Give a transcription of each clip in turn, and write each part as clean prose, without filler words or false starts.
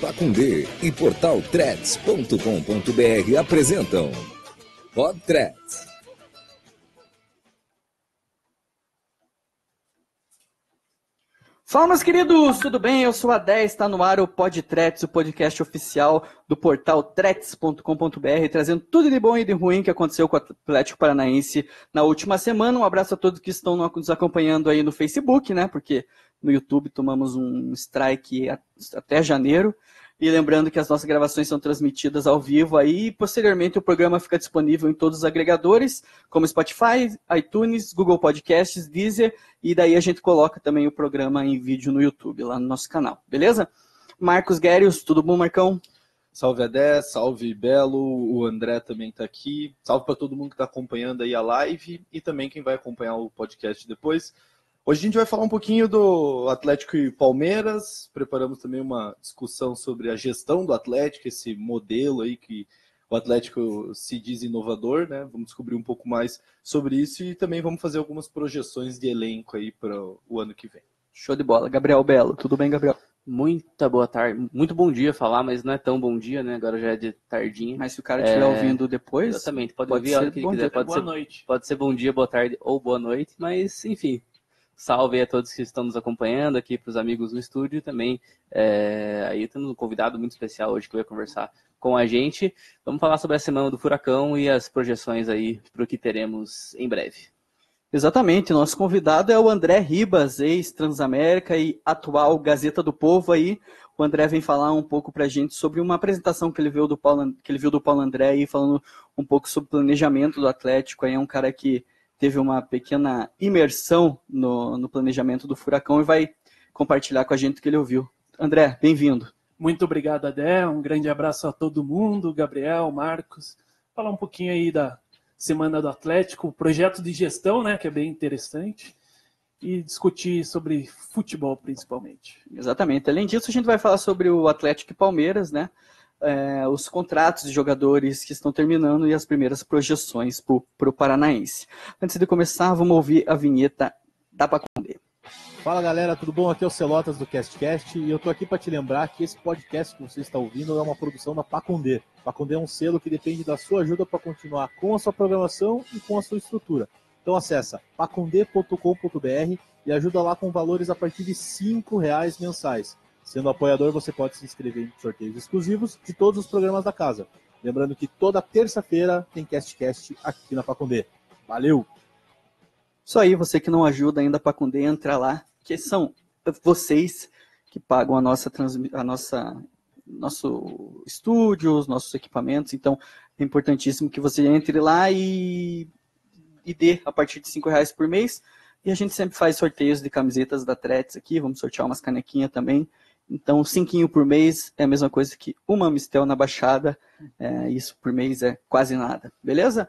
Pacundê e Portal Threads.com.br apresentam Pod Threads. Fala, meus queridos, tudo bem? Eu sou a 10, está no ar o Pod Threads, o podcast oficial do portal Threads.com.br, trazendo tudo de bom e de ruim que aconteceu com o Atlético Paranaense na última semana. Um abraço a todos que estão nos acompanhando aí no Facebook, né? Porque no YouTube tomamos um strike até janeiro. E lembrando que as nossas gravações são transmitidas ao vivo aí, e posteriormente o programa fica disponível em todos os agregadores, como Spotify, iTunes, Google Podcasts, Deezer, e daí a gente coloca também o programa em vídeo no YouTube, lá no nosso canal, beleza? Marcos Guérios, tudo bom, Marcão? Salve Adé, salve Belo, o André também está aqui, salve para todo mundo que está acompanhando aí a live e também quem vai acompanhar o podcast depois. Hoje a gente vai falar um pouquinho do Atlético e Palmeiras, preparamos também uma discussão sobre a gestão do Atlético, esse modelo aí que o Atlético se diz inovador, né? Vamos descobrir um pouco mais sobre isso e também vamos fazer algumas projeções de elenco aí para o ano que vem. Show de bola. Gabriel Belo, tudo bem, Gabriel? Muita boa tarde, muito bom dia falar, mas não é tão bom dia, né? Agora já é de tardinha. Mas se o cara estiver ouvindo depois... Exatamente, pode ouvir a hora que ele quiser. Pode ser bom dia, boa tarde ou boa noite, mas enfim... Salve a todos que estão nos acompanhando aqui, para os amigos no estúdio também. Aí temos um convidado muito especial hoje que vai conversar com a gente. Vamos falar sobre a semana do Furacão e as projeções aí para o que teremos em breve. Exatamente, nosso convidado é o André Ribas, ex-Transamérica e atual Gazeta do Povo aí. O André vem falar um pouco para a gente sobre uma apresentação que ele viu do Paulo André aí, falando um pouco sobre o planejamento do Atlético. Aí é um cara que teve uma pequena imersão no planejamento do Furacão e vai compartilhar com a gente o que ele ouviu. André, bem-vindo. Muito obrigado, Adé. Um grande abraço a todo mundo, Gabriel, Marcos. Falar um pouquinho aí da Semana do Atlético, projeto de gestão, né, que é bem interessante, e discutir sobre futebol, principalmente. Exatamente. Além disso, a gente vai falar sobre o Atlético e Palmeiras, né? Os contratos de jogadores que estão terminando e as primeiras projeções para o Paranaense. Antes de começar, vamos ouvir a vinheta da Pacundê. Fala galera, tudo bom? Aqui é o Celotas do CastCast e eu tô aqui para te lembrar que esse podcast que você está ouvindo é uma produção da Pacundê. Pacundê é um selo que depende da sua ajuda para continuar com a sua programação e com a sua estrutura. Então acessa pacundê.com.br e ajuda lá com valores a partir de R$5 mensais. Sendo apoiador, você pode se inscrever em sorteios exclusivos de todos os programas da casa. Lembrando que toda terça-feira tem CastCast aqui na Pacundê. Valeu! Isso aí, você que não ajuda ainda a Pacundê, entra lá, que são vocês que pagam nosso estúdio, os nossos equipamentos. Então, é importantíssimo que você entre lá e dê a partir de R$5 por mês. E a gente sempre faz sorteios de camisetas da Threads aqui, vamos sortear umas canequinhas também. Então, 5 por mês é a mesma coisa que uma Amistel na Baixada. Isso por mês é quase nada, beleza?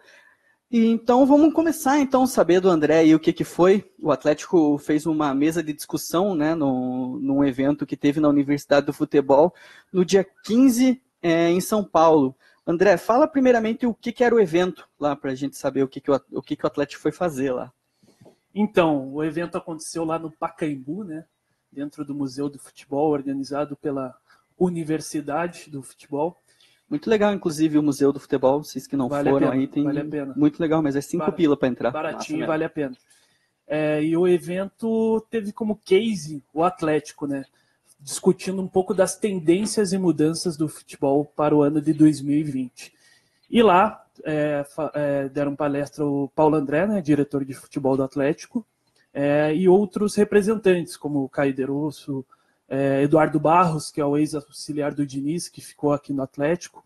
E então, vamos começar a saber do André e o que foi. O Atlético fez uma mesa de discussão, né, num evento que teve na Universidade do Futebol, no dia 15, em São Paulo. André, fala primeiramente o que era o evento lá, para a gente saber o que o Atlético foi fazer lá. Então, o evento aconteceu lá no Pacaembu, né? Dentro do Museu do Futebol, organizado pela Universidade do Futebol. Muito legal, inclusive, o Museu do Futebol, vocês que não foram aí, tem vale a pena. Muito legal, mas é 5 pila para entrar. Baratinho, vale a pena. E o evento teve como case o Atlético, né? Discutindo um pouco das tendências e mudanças do futebol para o ano de 2020. E lá deram palestra o Paulo André, né, diretor de futebol do Atlético, e outros representantes, como o Caio Derosso, Eduardo Barros, que é o ex-auxiliar do Diniz, que ficou aqui no Atlético.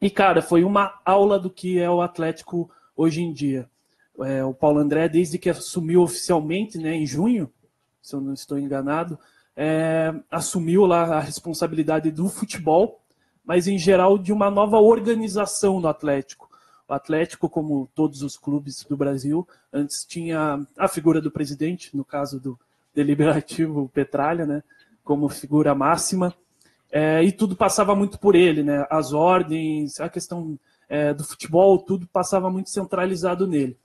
E, cara, foi uma aula do que é o Atlético hoje em dia. O Paulo André, desde que assumiu oficialmente, né, em junho, se eu não estou enganado, assumiu lá a responsabilidade do futebol, mas, em geral, de uma nova organização no Atlético. O Atlético, como todos os clubes do Brasil, antes tinha a figura do presidente, no caso do Deliberativo Petralha, né, como figura máxima, e tudo passava muito por ele, né, as ordens, a questão do futebol, tudo passava muito centralizado nele.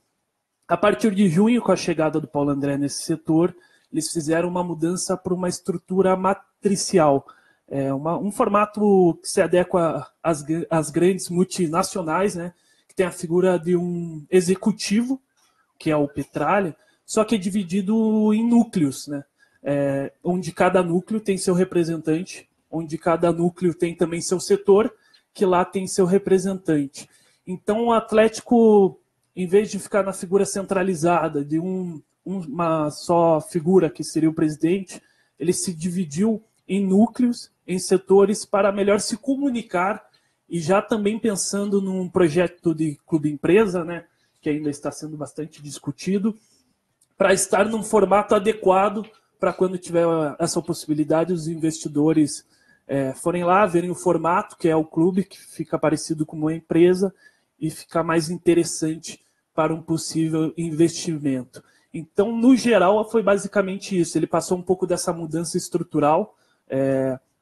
A partir de junho, com a chegada do Paulo André nesse setor, eles fizeram uma mudança para uma estrutura matricial, Um formato que se adequa às grandes multinacionais, né? Que tem a figura de um executivo, que é o Petralha, só que é dividido em núcleos, né? Onde cada núcleo tem seu representante, onde cada núcleo tem também seu setor, que lá tem seu representante. Então o Atlético, em vez de ficar na figura centralizada de uma só figura, que seria o presidente, ele se dividiu em núcleos, em setores, para melhor se comunicar, e já também pensando num projeto de clube-empresa, né, que ainda está sendo bastante discutido, para estar num formato adequado para quando tiver essa possibilidade, os investidores forem lá, verem o formato, que é o clube, que fica parecido com uma empresa, e fica mais interessante para um possível investimento. Então, no geral, foi basicamente isso. Ele passou um pouco dessa mudança estrutural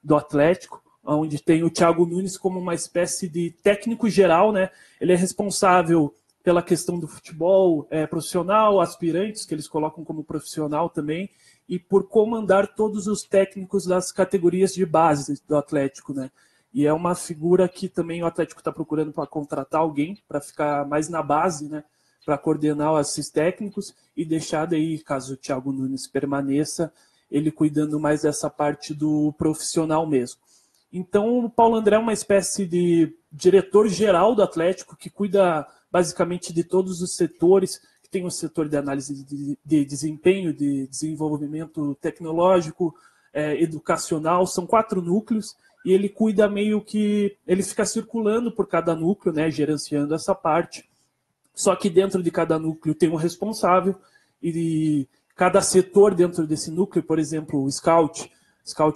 do Atlético, onde tem o Thiago Nunes como uma espécie de técnico geral, né? Ele é responsável pela questão do futebol profissional, aspirantes, que eles colocam como profissional também, e por comandar todos os técnicos das categorias de base do Atlético, né? E é uma figura que também o Atlético está procurando para contratar alguém, para ficar mais na base, né? Para coordenar esses técnicos e deixar daí, caso o Thiago Nunes permaneça, ele cuidando mais dessa parte do profissional mesmo. Então, o Paulo André é uma espécie de diretor-geral do Atlético, que cuida basicamente de todos os setores, que tem o setor de análise de desempenho, de desenvolvimento tecnológico, educacional, são 4 núcleos, e ele cuida meio que, ele fica circulando por cada núcleo, né, gerenciando essa parte, só que dentro de cada núcleo tem um responsável, e cada setor dentro desse núcleo, por exemplo, o Scout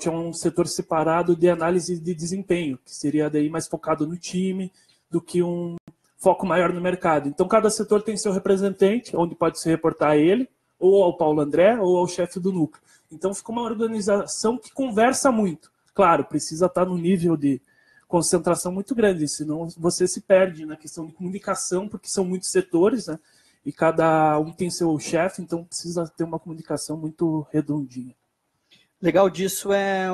é um setor separado de análise de desempenho, que seria daí mais focado no time do que um foco maior no mercado. Então, cada setor tem seu representante, onde pode se reportar a ele, ou ao Paulo André, ou ao chefe do núcleo. Então, fica uma organização que conversa muito. Claro, precisa estar no nível de concentração muito grande, senão você se perde na questão de comunicação, porque são muitos setores, né? E cada um tem seu chefe, então precisa ter uma comunicação muito redondinha. Legal disso é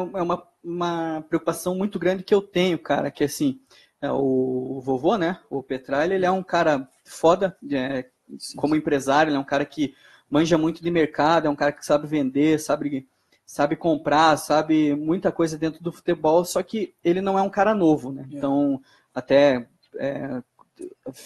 uma preocupação muito grande que eu tenho, cara, que assim, o vovô, né, o Petralha, ele é um cara foda, como empresário, ele é um cara que manja muito de mercado, é um cara que sabe vender, sabe comprar, sabe muita coisa dentro do futebol, só que ele não é um cara novo, né, então até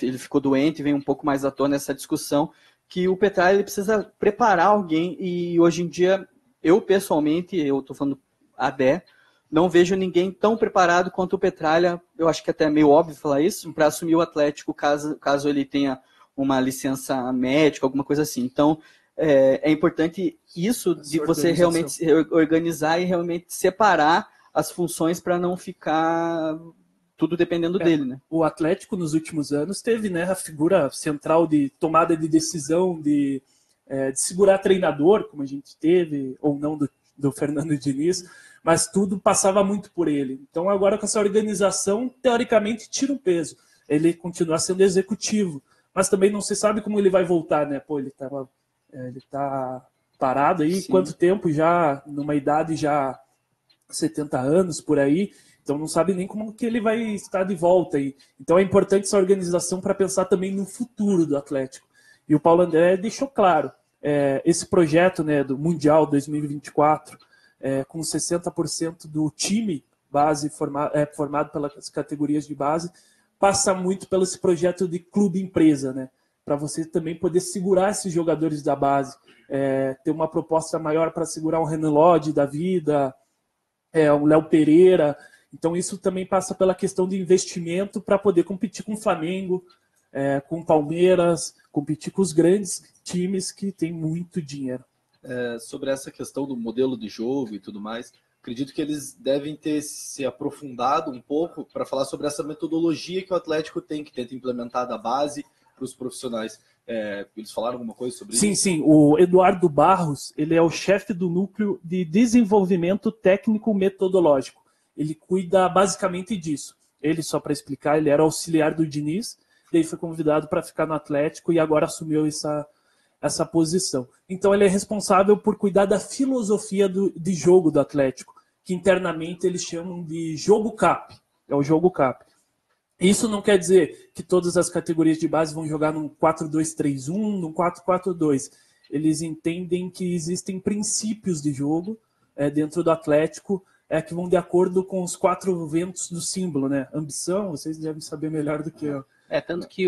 ele ficou doente, vem um pouco mais à tona essa discussão, que o Petralha ele precisa preparar alguém, e hoje em dia eu, pessoalmente, eu estou falando Adé, não vejo ninguém tão preparado quanto o Petralha, eu acho que até é meio óbvio falar isso, para assumir o Atlético caso ele tenha uma licença médica, alguma coisa assim. Então, é importante isso de você realmente se organizar e realmente separar as funções para não ficar tudo dependendo dele, né? O Atlético, nos últimos anos, teve, né, a figura central de tomada de decisão, de segurar treinador, como a gente teve, ou não do Fernando Diniz, mas tudo passava muito por ele. Então agora com essa organização, teoricamente tira um peso. Ele continua sendo executivo, mas também não se sabe como ele vai voltar, né? Pô, ele tá parado aí, quanto tempo já, numa idade já 70 anos por aí, então não sabe nem como que ele vai estar de volta aí. Então é importante essa organização para pensar também no futuro do Atlético. E o Paulo André deixou claro, esse projeto, né, do Mundial 2024, com 60% do time base formado pelas categorias de base, passa muito pelo esse projeto de clube-empresa, né, para você também poder segurar esses jogadores da base, ter uma proposta maior para segurar um Renan Lodge da vida, um Léo Pereira. Então isso também passa pela questão de investimento para poder competir com o Flamengo, com o Palmeiras, competir com os grandes times que têm muito dinheiro. Sobre essa questão do modelo de jogo e tudo mais, acredito que eles devem ter se aprofundado um pouco para falar sobre essa metodologia que o Atlético tem, que tenta implementar da base para os profissionais. Eles falaram alguma coisa sobre isso? Sim. O Eduardo Barros, ele é o chefe do núcleo de desenvolvimento técnico metodológico. Ele cuida basicamente disso. Ele, só para explicar, ele era auxiliar do Diniz, daí foi convidado para ficar no Atlético e agora assumiu essa posição. Então ele é responsável por cuidar da filosofia de jogo do Atlético, que internamente eles chamam de jogo CAP. É o jogo CAP. Isso não quer dizer que todas as categorias de base vão jogar num 4-2-3-1, num 4-4-2. Eles entendem que existem princípios de jogo dentro do Atlético que vão de acordo com os 4 ventos do símbolo, né? Ambição, vocês devem saber melhor do que eu. Tanto que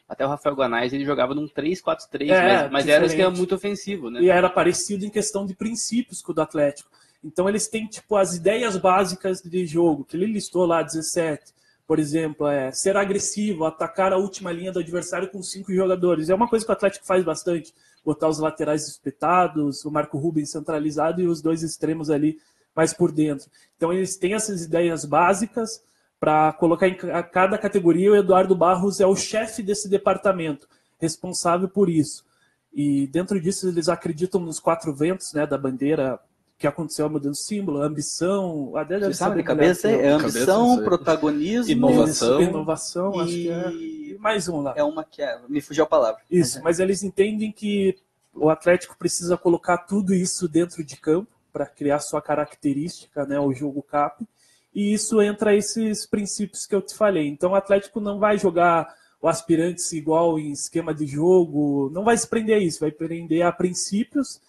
até o Rafael Guanais ele jogava num 3-4-3, mas era um esquema muito ofensivo, né? E era parecido em questão de princípios com o do Atlético. Então eles têm tipo as ideias básicas de jogo, que ele listou lá 17. Por exemplo, ser agressivo, atacar a última linha do adversário com 5 jogadores. É uma coisa que o Atlético faz bastante. Botar os laterais espetados, o Marco Rubens centralizado e os 2 extremos ali mais por dentro. Então eles têm essas ideias básicas para colocar em cada categoria. O Eduardo Barros é o chefe desse departamento, responsável por isso. E dentro disso eles acreditam nos 4 ventos, né, da bandeira, que aconteceu a mudança de símbolo, ambição, você sabe de cabeça, ambição, protagonismo, inovação, acho que e mais um lá. É uma que me fugiu a palavra. Isso, mas eles entendem que o Atlético precisa colocar tudo isso dentro de campo para criar sua característica, né, o jogo CAP, e isso entra esses princípios que eu te falei. Então o Atlético não vai jogar o Aspirantes igual em esquema de jogo, não vai se prender a isso, vai prender a princípios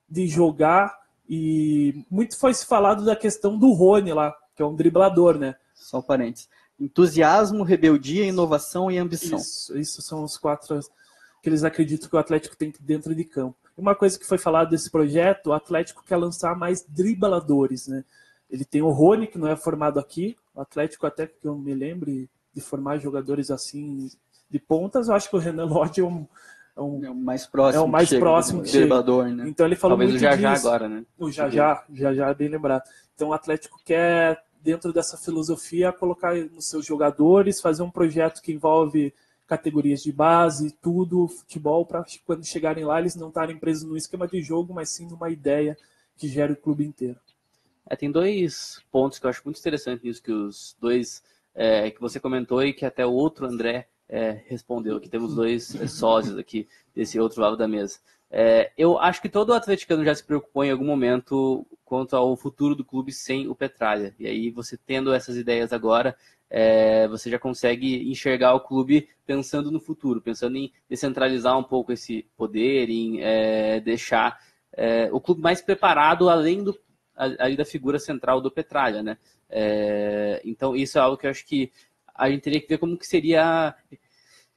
de jogar. E muito foi se falado da questão do Rony lá, que é um driblador, né? Só parênteses. Entusiasmo, rebeldia, inovação e ambição. Isso são os 4 que eles acreditam que o Atlético tem dentro de campo. Uma coisa que foi falado desse projeto, o Atlético quer lançar mais dribladores, né? Ele tem o Rony, que não é formado aqui. O Atlético, até que eu me lembre de formar jogadores assim de pontas, eu acho que o Renan Lodge é o mais próximo que chega. Né? Então ele falou talvez muito o Jajá disso. Agora, né? O Jajá é bem lembrado. Então o Atlético quer, dentro dessa filosofia, colocar nos seus jogadores, fazer um projeto que envolve categorias de base, tudo, futebol, para quando chegarem lá eles não estarem presos no esquema de jogo, mas sim numa ideia que gere o clube inteiro. Tem 2 pontos que eu acho muito interessante nisso, que os 2 que você comentou e que até o outro André respondeu, que temos 2 sócios aqui desse outro lado da mesa. Eu acho que todo atleticano já se preocupou em algum momento quanto ao futuro do clube sem o Petralha. E aí você tendo essas ideias agora, você já consegue enxergar o clube pensando no futuro, pensando em descentralizar um pouco esse poder, em deixar o clube mais preparado além da figura central do Petralha, né? Então isso é algo que eu acho que a gente teria que ver como que seria a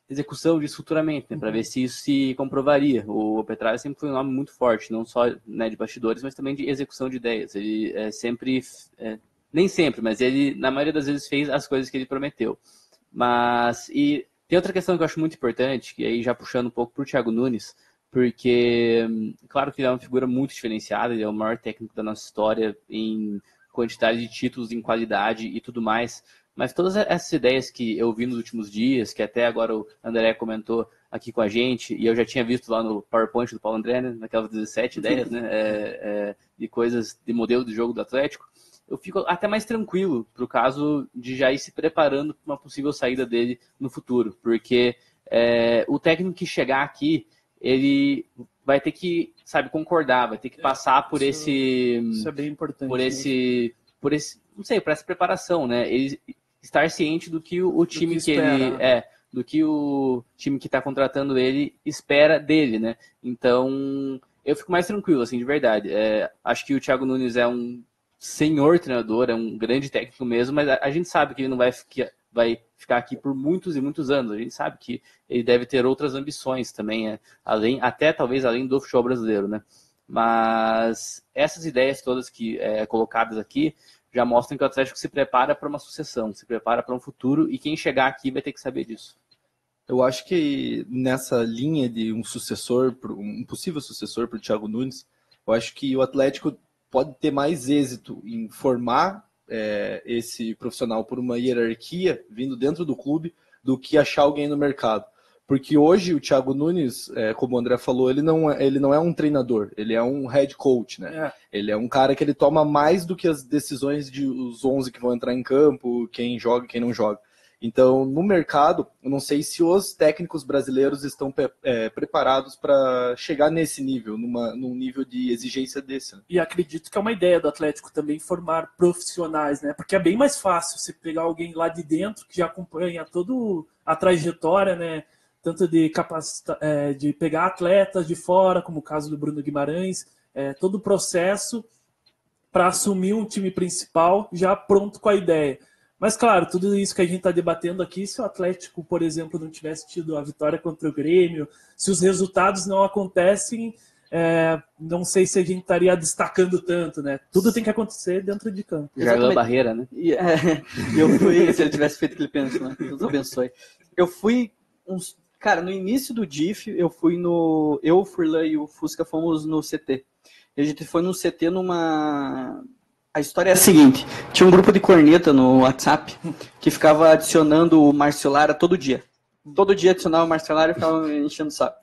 execução disso futuramente, né, para ver se isso se comprovaria. O Petralha sempre foi um nome muito forte, não só, né, de bastidores, mas também de execução de ideias. Ele sempre, nem sempre, mas ele, na maioria das vezes, fez as coisas que ele prometeu. E tem outra questão que eu acho muito importante, que aí já puxando um pouco para o Thiago Nunes, porque, claro que ele é uma figura muito diferenciada, ele é o maior técnico da nossa história em quantidade de títulos, em qualidade e tudo mais, mas todas essas ideias que eu vi nos últimos dias, que até agora o André comentou aqui com a gente, e eu já tinha visto lá no PowerPoint do Paulo André, né, naquelas 17 ideias, né, de coisas, de modelo de jogo do Atlético, eu fico até mais tranquilo para o caso de já ir se preparando para uma possível saída dele no futuro, porque o técnico que chegar aqui, ele vai ter que, concordar, vai ter que passar por isso é bem importante. Por essa preparação, né? Ele estar ciente do que o time do que o time que está contratando ele espera dele, né? Então, eu fico mais tranquilo, assim, de verdade. Acho que o Thiago Nunes é um senhor treinador, é um grande técnico mesmo, mas a gente sabe que ele não vai ficar aqui por muitos e muitos anos. A gente sabe que ele deve ter outras ambições também, talvez além do futebol brasileiro, né? Mas essas ideias todas que colocadas aqui já mostram que o Atlético se prepara para uma sucessão, se prepara para um futuro, e quem chegar aqui vai ter que saber disso. Eu acho que nessa linha de um possível sucessor para o Thiago Nunes, eu acho que o Atlético pode ter mais êxito em formar esse profissional por uma hierarquia vindo dentro do clube do que achar alguém no mercado. Porque hoje o Thiago Nunes, como o André falou, ele não é um treinador, ele é um head coach, né? Ele é um cara que ele toma mais do que as decisões de os 11 que vão entrar em campo, quem joga e quem não joga. Então, no mercado, eu não sei se os técnicos brasileiros estão preparados para chegar nesse nível, num nível de exigência desse. Né? E acredito que é uma ideia do Atlético também formar profissionais, né? Porque é bem mais fácil você pegar alguém lá de dentro que já acompanha toda a trajetória, né? Tanto de de pegar atletas de fora, como o caso do Bruno Guimarães, todo o processo para assumir um time principal já pronto com a ideia. Mas, claro, tudo isso que a gente está debatendo aqui, se o Atlético, por exemplo, não tivesse tido a vitória contra o Grêmio, se os resultados não acontecem, não sei se a gente estaria destacando tanto, né? Tudo tem que acontecer dentro de campo. Jardim Barreira, né? Eu fui, se ele tivesse feito o que ele pensa, né? Deus abençoe. Eu fui Cara, no início do DIF, eu, o Furlan e o Fusca fomos no CT. E a gente foi no CT numa... A história é a seguinte, tinha um grupo de corneta no WhatsApp que ficava adicionando o Márcio Lara todo dia. Todo dia adicionava o Márcio Lara e ficava enchendo o saco.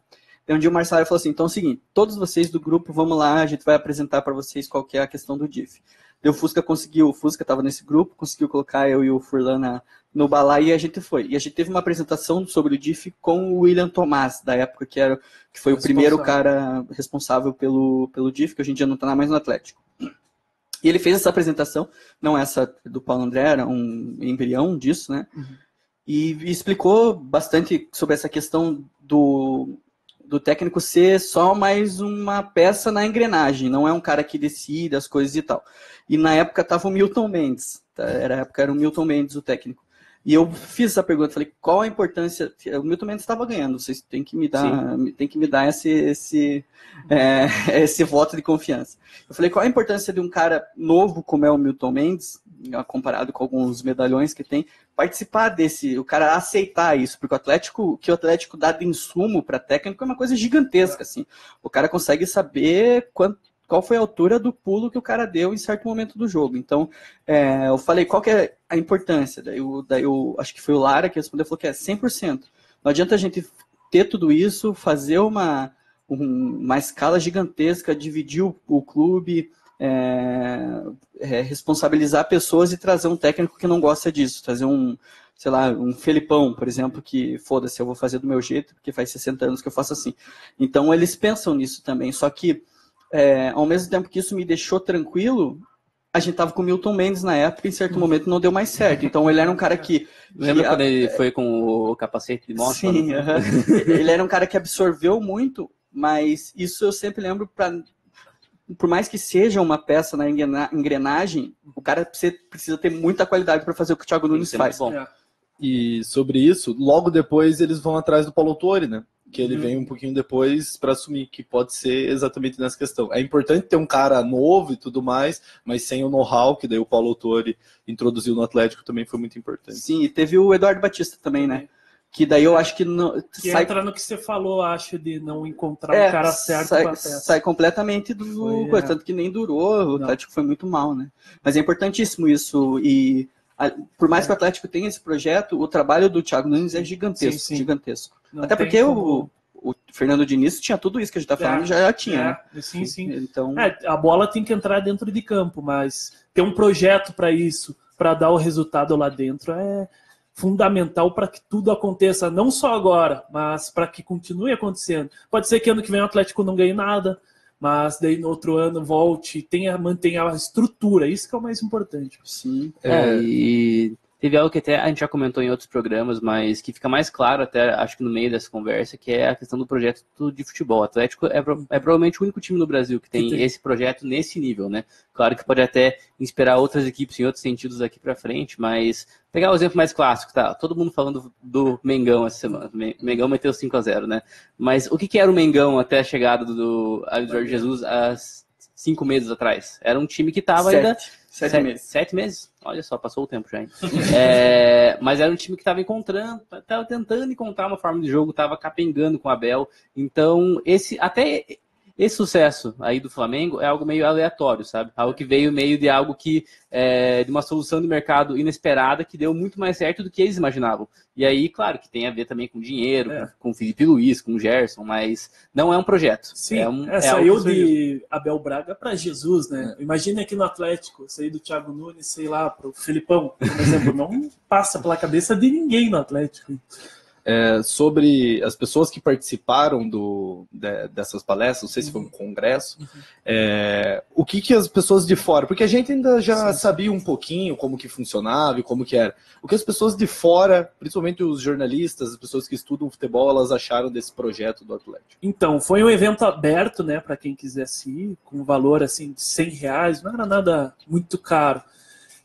E um dia o Márcio Lara falou assim, então é o seguinte, todos vocês do grupo, vamos lá, a gente vai apresentar para vocês qual que é a questão do DIF. E o Fusca estava nesse grupo, conseguiu colocar eu e o Furlan no balaio e a gente foi. E a gente teve uma apresentação sobre o DIF com o William Tomás, da época que foi o primeiro cara responsável pelo DIF, que hoje em dia não está mais no Atlético. E ele fez essa apresentação, não essa do Paulo André, era um embrião disso, né? Uhum. E explicou bastante sobre essa questão do técnico ser só mais uma peça na engrenagem, não é um cara que decide as coisas e tal. E na época estava o Milton Mendes, era o Milton Mendes o técnico. E eu fiz essa pergunta, falei, qual a importância... O Milton Mendes estava ganhando, vocês têm que me dar esse voto de confiança. Eu falei, qual a importância de um cara novo como é o Milton Mendes, comparado com alguns medalhões que tem, participar o cara aceitar isso, porque o que o Atlético dá de insumo para técnico é uma coisa gigantesca, assim. O cara consegue saber qual foi a altura do pulo que o cara deu em certo momento do jogo. Então, eu falei, qual que é a importância? Daí eu acho que foi o Lara que respondeu, falou que é 100%. Não adianta a gente ter tudo isso, fazer uma escala gigantesca, dividir o clube, responsabilizar pessoas e trazer um técnico que não gosta disso, trazer um Felipão, por exemplo, que foda-se, eu vou fazer do meu jeito, porque faz 60 anos que eu faço assim. Então, eles pensam nisso também, só que ao mesmo tempo que isso me deixou tranquilo, a gente tava com o Milton Mendes na época e em certo momento não deu mais certo. Então ele era um cara que... Lembra quando ele foi com o capacete de moto? Sim, ele era um cara que absorveu muito, mas isso eu sempre lembro por mais que seja uma peça na engrenagem, o cara precisa ter muita qualidade para fazer o que o Thiago Nunes faz. Bom. E sobre isso, logo depois eles vão atrás do Paulo Autori, né? Que ele vem um pouquinho depois para assumir, que pode ser exatamente nessa questão. É importante ter um cara novo e tudo mais, mas sem o know-how, que daí o Paulo Autori introduziu no Atlético, também foi muito importante. Sim, e teve o Eduardo Batista também, né? Que daí eu acho que... entra no que você falou, acho, de não encontrar o cara certo para a peça. Sai completamente do coisa, tanto que nem durou, o Atlético foi muito mal, né? Mas é importantíssimo isso, e por mais que o Atlético tenha esse projeto, o trabalho do Thiago Nunes é gigantesco, sim. Gigantesco. Não até porque o Fernando Diniz tinha tudo isso que a gente está falando, já tinha. Né? Sim. Então... a bola tem que entrar dentro de campo, mas ter um projeto para isso, para dar o resultado lá dentro, é fundamental para que tudo aconteça, não só agora, mas para que continue acontecendo. Pode ser que ano que vem o Atlético não ganhe nada, mas daí no outro ano volte, mantenha a estrutura, isso que é o mais importante. Sim. E teve algo que até a gente já comentou em outros programas, mas que fica mais claro até, acho que no meio dessa conversa, que é a questão do projeto de futebol. O Atlético é provavelmente o único time no Brasil que tem esse projeto nesse nível, né? Claro que pode até inspirar outras equipes em outros sentidos daqui para frente, mas pegar o exemplo mais clássico, tá? Todo mundo falando do Mengão essa semana. O Mengão meteu 5-0, né? Mas o que era o Mengão até a chegada do Jorge Jesus há 5 meses atrás? Era um time que estava ainda... 7 meses. 7 meses? Olha só, passou o tempo já, hein? Mas era um time que estava tentando encontrar uma forma de jogo, estava capengando com o Abel. Então, esse sucesso aí do Flamengo é algo meio aleatório, sabe? Algo que veio meio de algo que, de uma solução de mercado inesperada que deu muito mais certo do que eles imaginavam. E aí, claro, que tem a ver também com dinheiro, com o Felipe Luiz, com o Gerson, mas não é um projeto. Sim, é saiu de Abel Braga para Jesus, né? Imagina aqui no Atlético, sair do Thiago Nunes, sei lá, para o Felipão, por exemplo, não passa pela cabeça de ninguém no Atlético. Sobre as pessoas que participaram dessas palestras, não sei se foi um congresso, o que as pessoas de fora, porque a gente ainda já sabia um pouquinho como que funcionava e como que era, o que as pessoas de fora, principalmente os jornalistas, as pessoas que estudam futebol, elas acharam desse projeto do Atlético? Então, foi um evento aberto, né, para quem quisesse ir, com um valor assim de R$100, não era nada muito caro,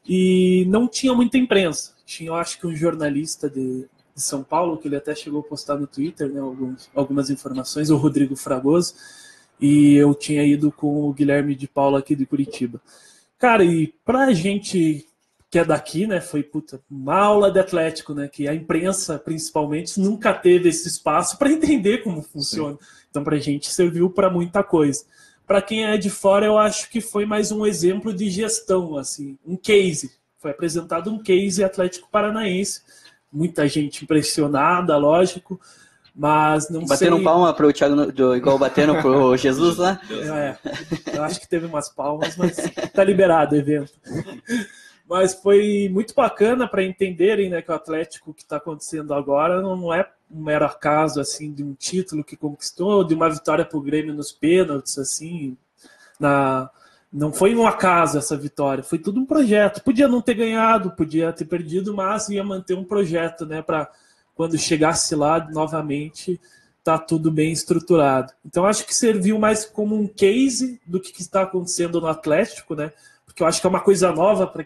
e não tinha muita imprensa, tinha, eu acho que um jornalista de São Paulo, que ele até chegou a postar no Twitter, né, algumas informações, o Rodrigo Fragoso, e eu tinha ido com o Guilherme de Paula aqui de Curitiba. Cara, e pra gente que é daqui, né, foi uma aula de Atlético, né, que a imprensa, principalmente, nunca teve esse espaço para entender como funciona. Então, pra gente serviu para muita coisa. Para quem é de fora, eu acho que foi mais um exemplo de gestão, assim, um case. Foi apresentado um case Atlético Paranaense, muita gente impressionada, lógico, mas não Bateram sei... palma pro Thiago, igual bateram pro Jesus lá? Eu acho que teve umas palmas, mas tá liberado o evento. Mas foi muito bacana para entenderem, né, que o Atlético que está acontecendo agora não é um mero acaso assim, de um título que conquistou, de uma vitória pro Grêmio nos pênaltis, assim, não foi um acaso essa vitória, foi tudo um projeto. Podia não ter ganhado, podia ter perdido, mas ia manter um projeto, né, para quando chegasse lá novamente, tá tudo bem estruturado. Então acho que serviu mais como um case do que está acontecendo no Atlético, né? Porque eu acho que é uma coisa nova para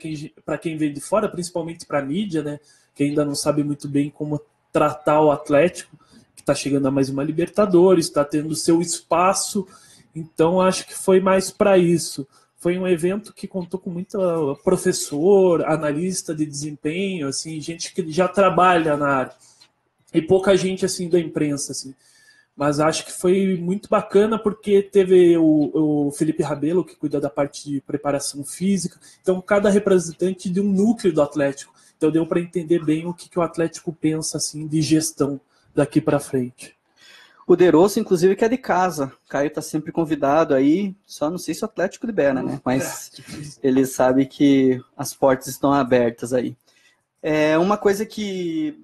quem vem de fora, principalmente para a mídia, né? Que ainda não sabe muito bem como tratar o Atlético, que está chegando a mais uma Libertadores, está tendo seu espaço. Então, acho que foi mais para isso. Foi um evento que contou com muito professor, analista de desempenho, assim, gente que já trabalha na área. E pouca gente assim da imprensa. Assim. Mas acho que foi muito bacana porque teve o Felipe Rabelo, que cuida da parte de preparação física. Então, cada representante de um núcleo do Atlético. Então, deu para entender bem o que o Atlético pensa assim, de gestão daqui para frente. O Derosso, inclusive, que é de casa. O Caio tá sempre convidado aí, só não sei se o Atlético libera, né? Mas ele sabe que as portas estão abertas aí. Uma coisa que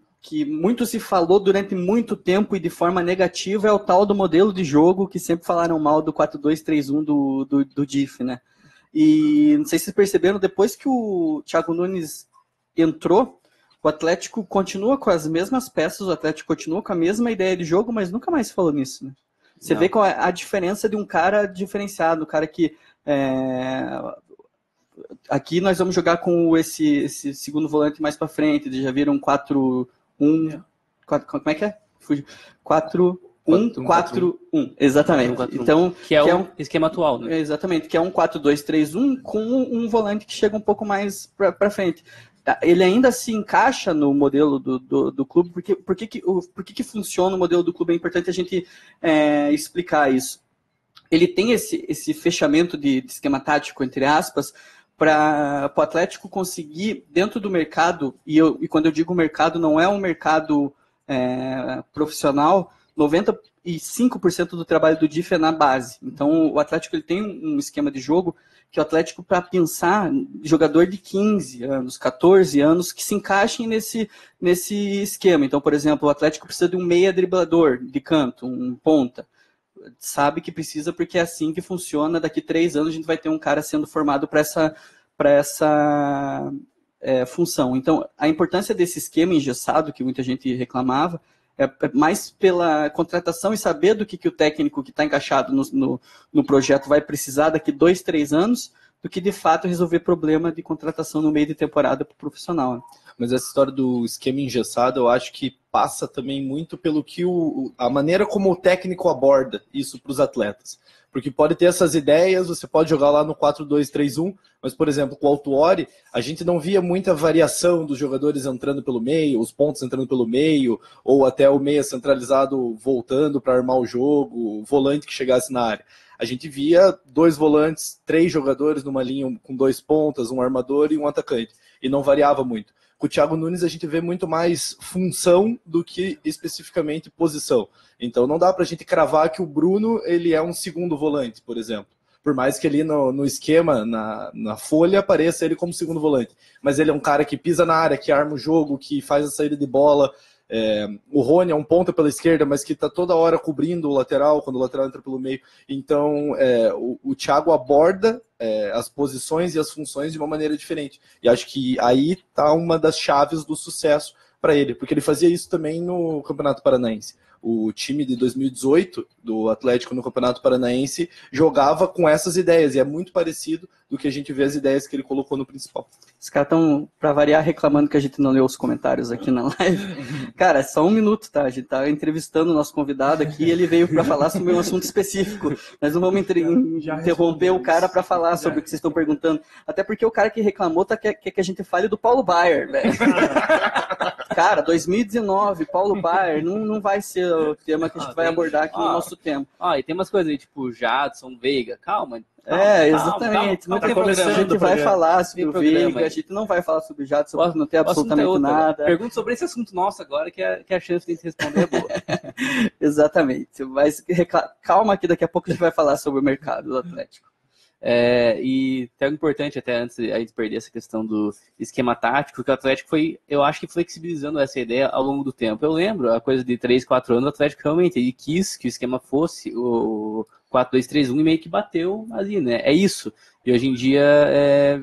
muito se falou durante muito tempo e de forma negativa é o tal do modelo de jogo que sempre falaram mal do 4-2-3-1 do DIF, né? E não sei se vocês perceberam, depois que o Thiago Nunes entrou, o Atlético continua com as mesmas peças, o Atlético continua com a mesma ideia de jogo, mas nunca mais se falou nisso, né? Você vê qual é a diferença de um cara diferenciado, um cara que... Aqui nós vamos jogar com esse segundo volante mais para frente, já viram 4-1... Como é que é? 4-1-4-1. Exatamente. 4-1-4-1. Então, que é o esquema atual, né? Exatamente, que é um 4-2-3-1 com um volante que chega um pouco mais para frente. Ele ainda se encaixa no modelo do clube, por que funciona o modelo do clube? É importante a gente explicar isso. Ele tem esse fechamento de esquema tático, entre aspas, para o Atlético conseguir, dentro do mercado, e quando eu digo mercado, não é um mercado profissional, 95% do trabalho do DIF é na base. Então, o Atlético ele tem um esquema de jogo que o Atlético, para pensar, jogador de 15 anos, 14 anos, que se encaixem nesse esquema. Então, por exemplo, o Atlético precisa de um meia driblador de canto, um ponta. Sabe que precisa porque é assim que funciona. Daqui 3 anos a gente vai ter um cara sendo formado para essa função. Então, a importância desse esquema engessado, que muita gente reclamava, é mais pela contratação e saber do que o técnico que está encaixado no projeto vai precisar daqui 2, 3 anos, do que de fato resolver problema de contratação no meio de temporada para o profissional. Né? Mas essa história do esquema engessado, eu acho que passa também muito pelo que a maneira como o técnico aborda isso para os atletas. Porque pode ter essas ideias, você pode jogar lá no 4-2-3-1, mas, por exemplo, com o Autuori, a gente não via muita variação dos jogadores entrando pelo meio, os pontos entrando pelo meio, ou até o meia centralizado voltando para armar o jogo, o volante que chegasse na área. a gente via 2 volantes, 3 jogadores numa linha com 2 pontas, um armador e um atacante. E não variava muito. Com o Thiago Nunes a gente vê muito mais função do que especificamente posição. Então não dá para a gente cravar que o Bruno ele é um segundo volante, por exemplo. Por mais que ali no esquema, na folha, apareça ele como segundo volante. Mas ele é um cara que pisa na área, que arma o jogo, que faz a saída de bola. O Rony é um ponta pela esquerda, mas que está toda hora cobrindo o lateral, quando o lateral entra pelo meio. Então, o Thiago aborda as posições e as funções de uma maneira diferente. E acho que aí está uma das chaves do sucesso para ele, porque ele fazia isso também no Campeonato Paranaense. O time de 2018 do Atlético no Campeonato Paranaense jogava com essas ideias, e é muito parecido do que a gente vê as ideias que ele colocou no principal. Os caras estão, para variar, reclamando que a gente não leu os comentários aqui na live. Cara, é só um minuto, tá? A gente tá entrevistando o nosso convidado aqui e ele veio para falar sobre um assunto específico. Nós não vamos interromper o cara para falar sobre o que vocês estão perguntando. Até porque o cara que reclamou quer que a gente fale do Paulo Baier, velho. Cara, 2019, Paulo Baier, não vai ser o tema que a gente vai abordar aqui no nosso tempo. E tem umas coisas aí, tipo Jadson, Veiga, calma. Exatamente. Não tem problema. A gente vai falar sobre o Veiga, a gente não vai falar sobre o Jadson, não tem absolutamente nada. Pergunta sobre esse assunto nosso agora, que a chance de a gente responder é boa. Exatamente. Mas calma que daqui a pouco a gente vai falar sobre o mercado do Atlético. E até importante, até antes de a gente perder essa questão do esquema tático, que o Atlético foi, eu acho que flexibilizando essa ideia ao longo do tempo. Eu lembro, a coisa de 3, 4 anos, o Atlético realmente ele quis que o esquema fosse o 4-2-3-1 e meio que bateu ali, né? É isso. E hoje em dia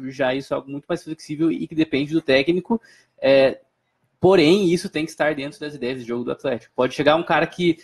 já isso é algo muito mais flexível e que depende do técnico. Porém, isso tem que estar dentro das ideias de jogo do Atlético. Pode chegar um cara que,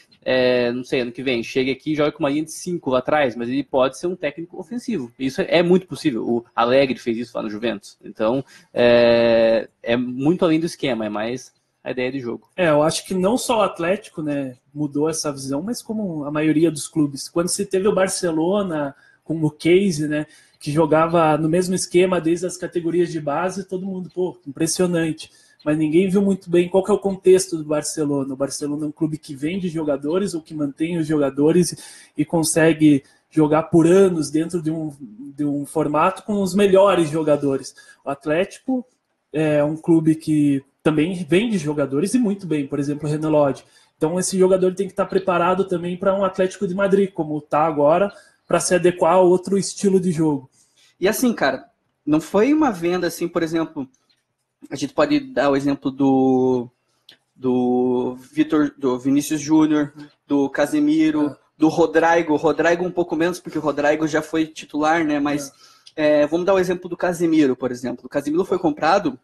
não sei, ano que vem, chega aqui e joga com uma linha de 5 lá atrás, mas ele pode ser um técnico ofensivo. Isso é muito possível. O Alegre fez isso lá no Juventus. Então, é muito além do esquema, é mais a ideia de jogo. Eu acho que não só o Atlético, né, mudou essa visão, mas como a maioria dos clubes. Quando se teve o Barcelona com o Case, né, que jogava no mesmo esquema desde as categorias de base, todo mundo, impressionante. Mas ninguém viu muito bem qual que é o contexto do Barcelona. O Barcelona é um clube que vende jogadores ou que mantém os jogadores e consegue jogar por anos dentro de um formato com os melhores jogadores. O Atlético é um clube que também vende jogadores e muito bem, por exemplo, o Renan Lodge. Então esse jogador tem que estar preparado também para um Atlético de Madrid, como está agora, para se adequar a outro estilo de jogo. E assim, cara, não foi uma venda assim, por exemplo, a gente pode dar o exemplo do Vinícius Júnior, do Casemiro, do Rodrigo um pouco menos, porque o Rodrigo já foi titular, né? Mas vamos dar o exemplo do Casemiro, por exemplo. O Casemiro foi comprado,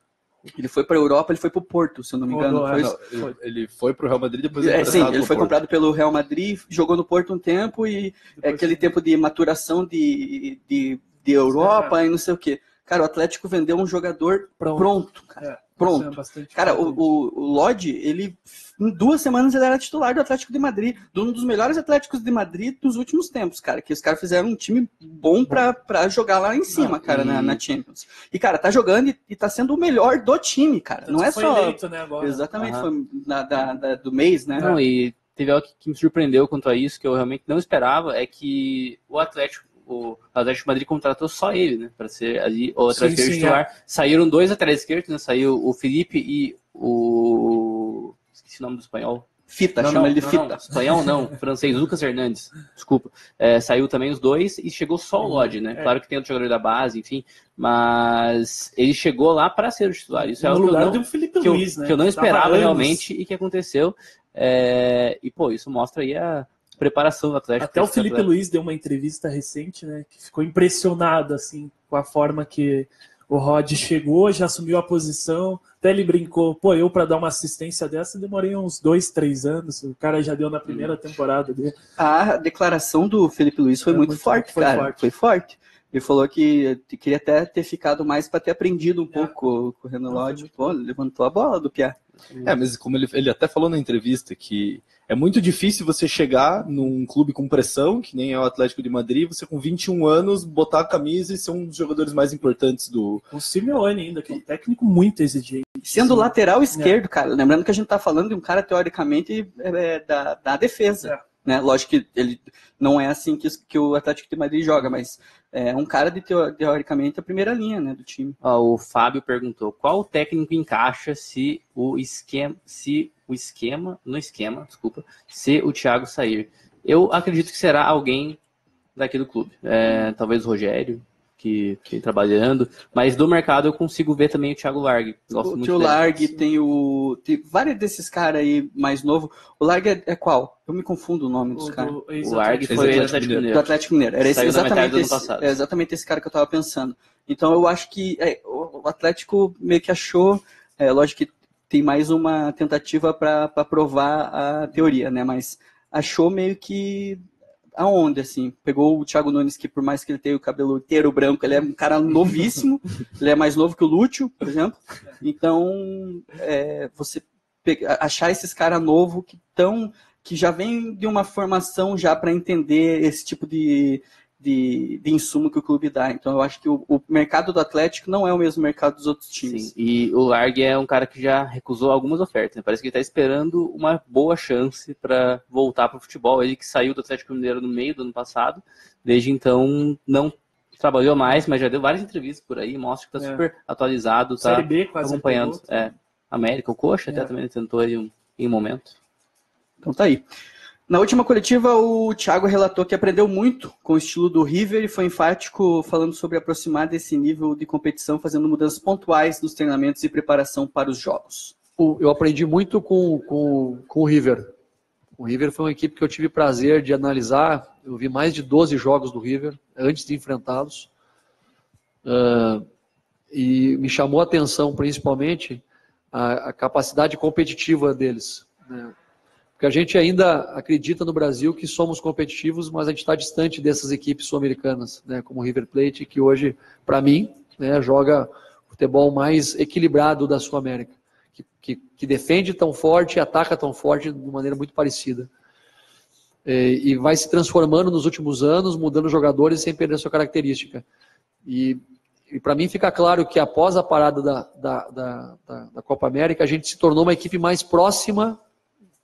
ele foi para a Europa, ele foi para o Porto, se eu não me engano. Ele foi para o Real Madrid depois. Sim, ele foi comprado pelo Real Madrid, jogou no Porto um tempo e aquele tempo de maturação de Europa e não sei o quê. Cara, o Atlético vendeu um jogador pronto, cara. Pronto. Cara, o Lodge, ele em 2 semanas ele era titular do Atlético de Madrid, de um dos melhores Atléticos de Madrid dos últimos tempos, cara. Que os caras fizeram um time bom pra jogar lá em cima, cara, na Champions. E, cara, tá jogando e tá sendo o melhor do time, cara. Não é só... eleito, né, agora. Exatamente, foi do mês, né? Não, e teve algo que me surpreendeu quanto a isso, que eu realmente não esperava, é que o Atlético de Madrid contratou só ele, né, para ser ali o lateral esquerdo titular. Saíram 2 laterais esquerdos, né, saiu o Felipe e o... esqueci o nome do espanhol. Fita, chama ele de Fita. Não, espanhol não, francês, Lucas Hernandes, desculpa. Saiu também os 2 e chegou só o Lodge, né, claro que tem outro jogador da base, enfim, mas ele chegou lá para ser o titular. Isso é algo que eu não esperava realmente e que aconteceu. E, isso mostra aí a preparação do Atlético. Até o Felipe Luiz deu uma entrevista recente, né, que ficou impressionado assim, com a forma que o Rod chegou, já assumiu a posição, até ele brincou, eu para dar uma assistência dessa demorei uns 2, 3 anos, o cara já deu na primeira temporada dele. A declaração do Felipe Luiz foi muito forte, cara. Foi forte. Ele falou que queria até ter ficado mais para ter aprendido um pouco com o Renan Lodge. Levantou a bola do Piá. Mas como ele até falou na entrevista que é muito difícil você chegar num clube com pressão, que nem é o Atlético de Madrid, você com 21 anos, botar a camisa e ser um dos jogadores mais importantes do... O Simeone ainda, que é um técnico muito exigente. Sendo lateral esquerdo, cara. Lembrando que a gente tá falando de um cara, teoricamente, da defesa. né? Lógico que ele não é assim que o Atlético de Madrid joga, mas é um cara de teoricamente a primeira linha, né, do time. O Fábio perguntou: qual técnico encaixa se o Thiago sair? Eu acredito que será alguém daqui do clube. Talvez o Rogério, que vem trabalhando, mas do mercado eu consigo ver também o Thiago Largue. Gosto muito o dele. Largue, tem vários desses caras aí mais novos. O Largue é qual? Eu me confundo o nome dos caras. O Largue foi do Atlético Mineiro. Do Atlético Mineiro. Era exatamente esse cara que eu estava pensando. Então eu acho que o Atlético meio que achou, lógico que tem mais uma tentativa para provar a teoria, né? Mas achou meio que aonde, assim, pegou o Thiago Nunes, que por mais que ele tenha o cabelo inteiro branco, ele é um cara novíssimo, ele é mais novo que o Lúcio, por exemplo, então você achar esses caras novos que já vem de uma formação já para entender esse tipo de insumo que o clube dá. Então eu acho que o mercado do Atlético não é o mesmo mercado dos outros times. Sim. E o Largue é um cara que já recusou algumas ofertas, né? Parece que ele está esperando uma boa chance para voltar para o futebol. Ele que saiu do Atlético Mineiro no meio do ano passado, desde então não trabalhou mais, mas já deu várias entrevistas por aí, mostra que está super atualizado, está acompanhando. América, o Coxa até também tentou aí em um momento. Então tá aí. Na última coletiva, o Thiago relatou que aprendeu muito com o estilo do River e foi enfático falando sobre aproximar desse nível de competição, fazendo mudanças pontuais nos treinamentos e preparação para os jogos. Eu aprendi muito com o River. O River foi uma equipe que eu tive prazer de analisar. Eu vi mais de 12 jogos do River antes de enfrentá-los. E me chamou a atenção, principalmente, a capacidade competitiva deles, né? Porque a gente ainda acredita no Brasil que somos competitivos, mas a gente está distante dessas equipes sul-americanas, né, como o River Plate, que hoje, para mim, né, joga o futebol mais equilibrado da Sul-América, que defende tão forte e ataca tão forte de maneira muito parecida. E vai se transformando nos últimos anos, mudando jogadores sem perder a sua característica. E para mim fica claro que após a parada da Copa América, a gente se tornou uma equipe mais próxima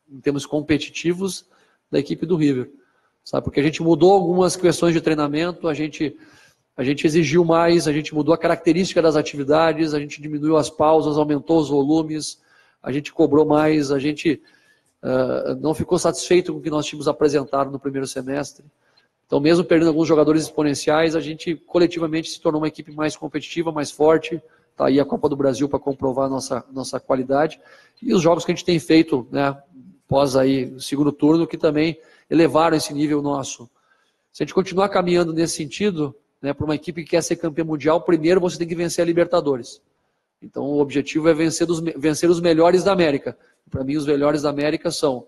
em termos competitivos da equipe do River, sabe? Porque a gente mudou algumas questões de treinamento, a gente exigiu mais, a gente mudou a característica das atividades, a gente diminuiu as pausas, aumentou os volumes, a gente cobrou mais, a gente não ficou satisfeito com o que nós tínhamos apresentado no primeiro semestre. Então, mesmo perdendo alguns jogadores exponenciais, a gente coletivamente se tornou uma equipe mais competitiva, mais forte. Está aí a Copa do Brasil para comprovar a nossa qualidade. E os jogos que a gente tem feito, né, após aí o segundo turno, que também elevaram esse nível nosso. Se a gente continuar caminhando nesse sentido, né, para uma equipe que quer ser campeã mundial, primeiro você tem que vencer a Libertadores. Então o objetivo é vencer os melhores da América. Para mim os melhores da América são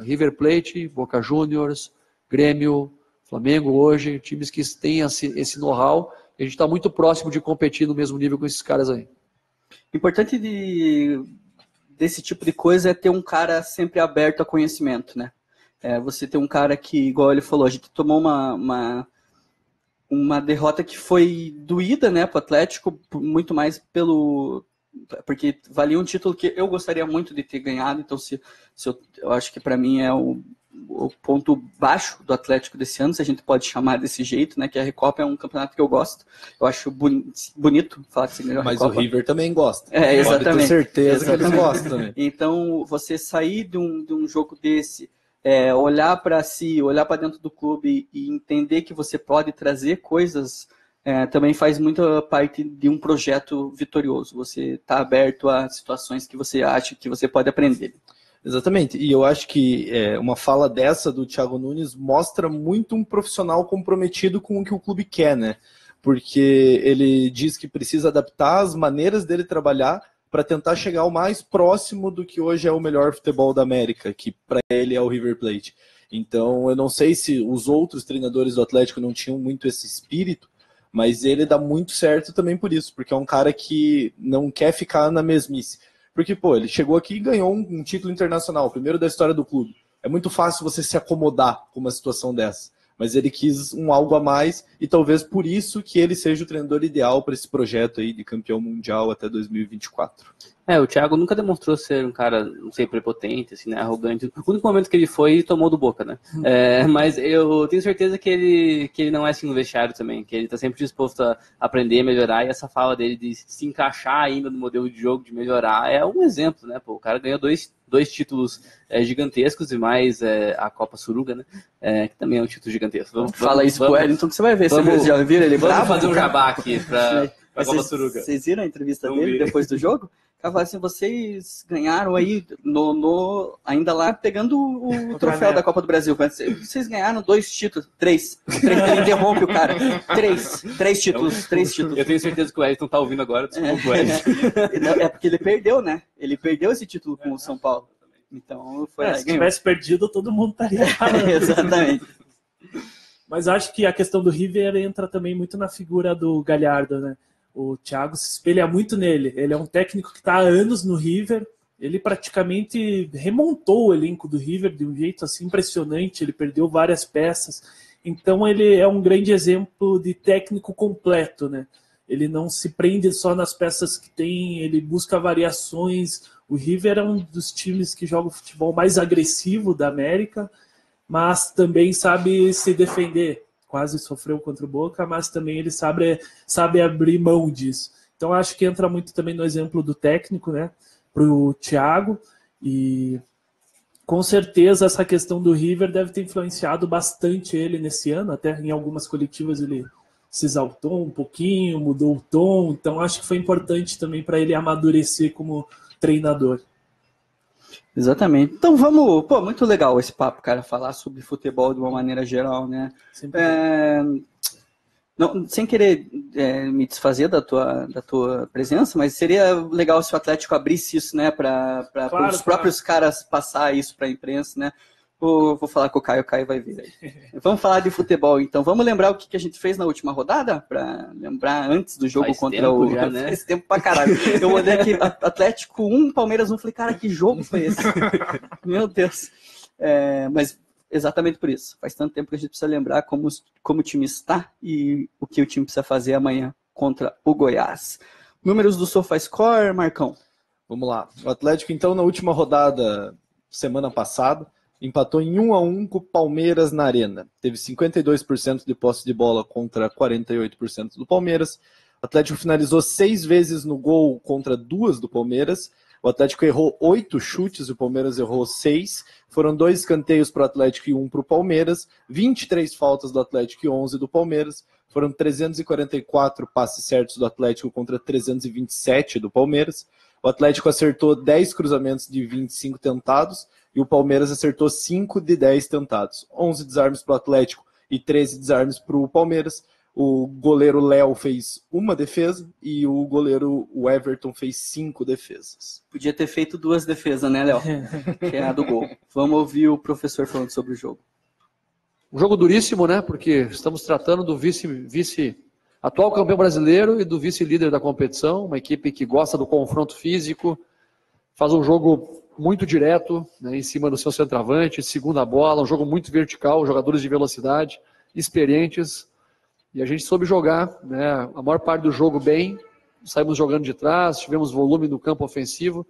River Plate, Boca Juniors, Grêmio, Flamengo hoje, times que têm esse know-how, e a gente está muito próximo de competir no mesmo nível com esses caras aí. Importante desse tipo de coisa é ter um cara sempre aberto a conhecimento, né? Você ter um cara que, igual ele falou, a gente tomou uma derrota que foi doída, né, para o Atlético, muito mais porque valia um título que eu gostaria muito de ter ganhado. Então eu acho que para mim é o ponto baixo do Atlético desse ano, se a gente pode chamar desse jeito, né? Que a Recopa é um campeonato que eu gosto. Eu acho bonito falar que você ganhou a Recopa. Mas o River também gosta. Exatamente. Pode ter certeza que eles gostam também. Então, você sair de um jogo desse, olhar para si, olhar para dentro do clube e entender que você pode trazer coisas, também faz muita parte de um projeto vitorioso. Você está aberto a situações que você acha que você pode aprender. Exatamente, e eu acho que uma fala dessa do Thiago Nunes mostra muito um profissional comprometido com o que o clube quer, né? Porque ele diz que precisa adaptar as maneiras dele trabalhar para tentar chegar ao mais próximo do que hoje é o melhor futebol da América, que para ele é o River Plate. Então eu não sei se os outros treinadores do Atlético não tinham muito esse espírito, mas ele dá muito certo também por isso, porque é um cara que não quer ficar na mesmice. Porque, ele chegou aqui e ganhou um título internacional, o primeiro da história do clube. É muito fácil você se acomodar com uma situação dessa. Mas ele quis algo a mais e talvez por isso que ele seja o treinador ideal para esse projeto aí de campeão mundial até 2024. O Thiago nunca demonstrou ser um cara, não sei, prepotente, assim, né, arrogante. O único momento que ele foi, tomou do Boca, né? Mas eu tenho certeza que ele não é assim no vestiário também, que ele tá sempre disposto a aprender, melhorar, e essa fala dele de se encaixar ainda no modelo de jogo, de melhorar, é um exemplo, né? Pô, o cara ganhou dois títulos gigantescos e mais a Copa Suruga, né? Que também é um título gigantesco. Fala isso pro Wellington que você vai ver. Você já viram ele vamos bravo? Fazer um jabá aqui pra Copa Suruga. Vocês viram a entrevista dele depois do jogo? O cara falou assim, vocês ganharam aí ainda lá pegando o troféu da Copa do Brasil. Vocês ganharam 2 títulos, 3. Ele interrompe o cara. 3 títulos. Eu tenho certeza que o Wellington tá ouvindo agora. Desculpa, É porque ele perdeu, né? Ele perdeu esse título com o São Paulo. Então foi se tivesse perdido, todo mundo estaria falando. Exatamente. Mas acho que a questão do River entra também muito na figura do Galhardo, né? O Thiago se espelha muito nele. Ele é um técnico que está há anos no River. Ele praticamente remontou o elenco do River de um jeito assim impressionante. Ele perdeu várias peças. Então ele é um grande exemplo de técnico completo, né? Ele não se prende só nas peças que tem, ele busca variações. O River é um dos times que joga o futebol mais agressivo da América, mas também sabe se defender. Quase sofreu contra o Boca, mas também ele sabe abrir mão disso. Então acho que entra muito também no exemplo do técnico, né, para o Thiago, e com certeza essa questão do River deve ter influenciado bastante ele nesse ano, até em algumas coletivas ele se exaltou um pouquinho, mudou o tom, então acho que foi importante também para ele amadurecer como treinador. Exatamente. Então vamos... Pô, muito legal esse papo, cara, falar sobre futebol de uma maneira geral, né? Não, sem querer me desfazer da tua presença, mas seria legal se o Atlético abrisse isso, né, para os próprios caras passar isso para a imprensa, né? Vou falar com o Caio vai vir aí. Vamos falar de futebol, então. Vamos lembrar o que a gente fez na última rodada? Para lembrar antes do jogo contra o... Já, né? Faz tempo pra caralho. Eu olhei aqui, Atlético 1, Palmeiras 1, falei, cara, que jogo foi esse? Meu Deus. Mas exatamente por isso. Faz tanto tempo que a gente precisa lembrar como o time está e o que o time precisa fazer amanhã contra o Goiás. Números do SofaScore, Marcão. Vamos lá. O Atlético, então, na última rodada, semana passada, empatou em 1-1 com o Palmeiras na Arena. Teve 52% de posse de bola contra 48% do Palmeiras. O Atlético finalizou 6 vezes no gol contra 2 do Palmeiras. O Atlético errou 8 chutes e o Palmeiras errou 6. Foram 2 escanteios para o Atlético e 1 para o Palmeiras. 23 faltas do Atlético e 11 do Palmeiras. Foram 344 passes certos do Atlético contra 327 do Palmeiras. O Atlético acertou 10 cruzamentos de 25 tentados e o Palmeiras acertou 5 de 10 tentados. 11 desarmes para o Atlético e 13 desarmes para o Palmeiras. O goleiro Léo fez 1 defesa e o goleiro Everton fez 5 defesas. Podia ter feito 2 defesas, né, Léo? Que é a do gol. Vamos ouvir o professor falando sobre o jogo. Um jogo duríssimo, né? Porque estamos tratando do vice atual campeão brasileiro e do vice-líder da competição, uma equipe que gosta do confronto físico, faz um jogo muito direto, né, em cima do seu centroavante, segunda bola, um jogo muito vertical, jogadores de velocidade, experientes, e a gente soube jogar, né, a maior parte do jogo bem, saímos jogando de trás, tivemos volume no campo ofensivo,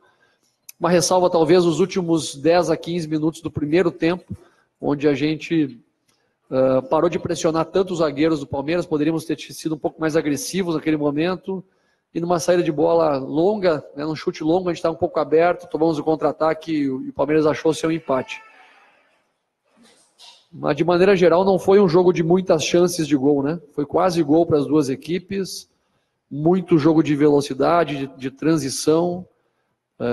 uma ressalva talvez os últimos 10 a 15 minutos do primeiro tempo, onde a gente parou de pressionar tanto os zagueiros do Palmeiras, poderíamos ter sido um pouco mais agressivos naquele momento, e numa saída de bola longa, né, num chute longo, a gente estava um pouco aberto, tomamos o contra-ataque e o Palmeiras achou seu empate. Mas de maneira geral não foi um jogo de muitas chances de gol, né? Foi quase gol para as duas equipes, muito jogo de velocidade, de transição,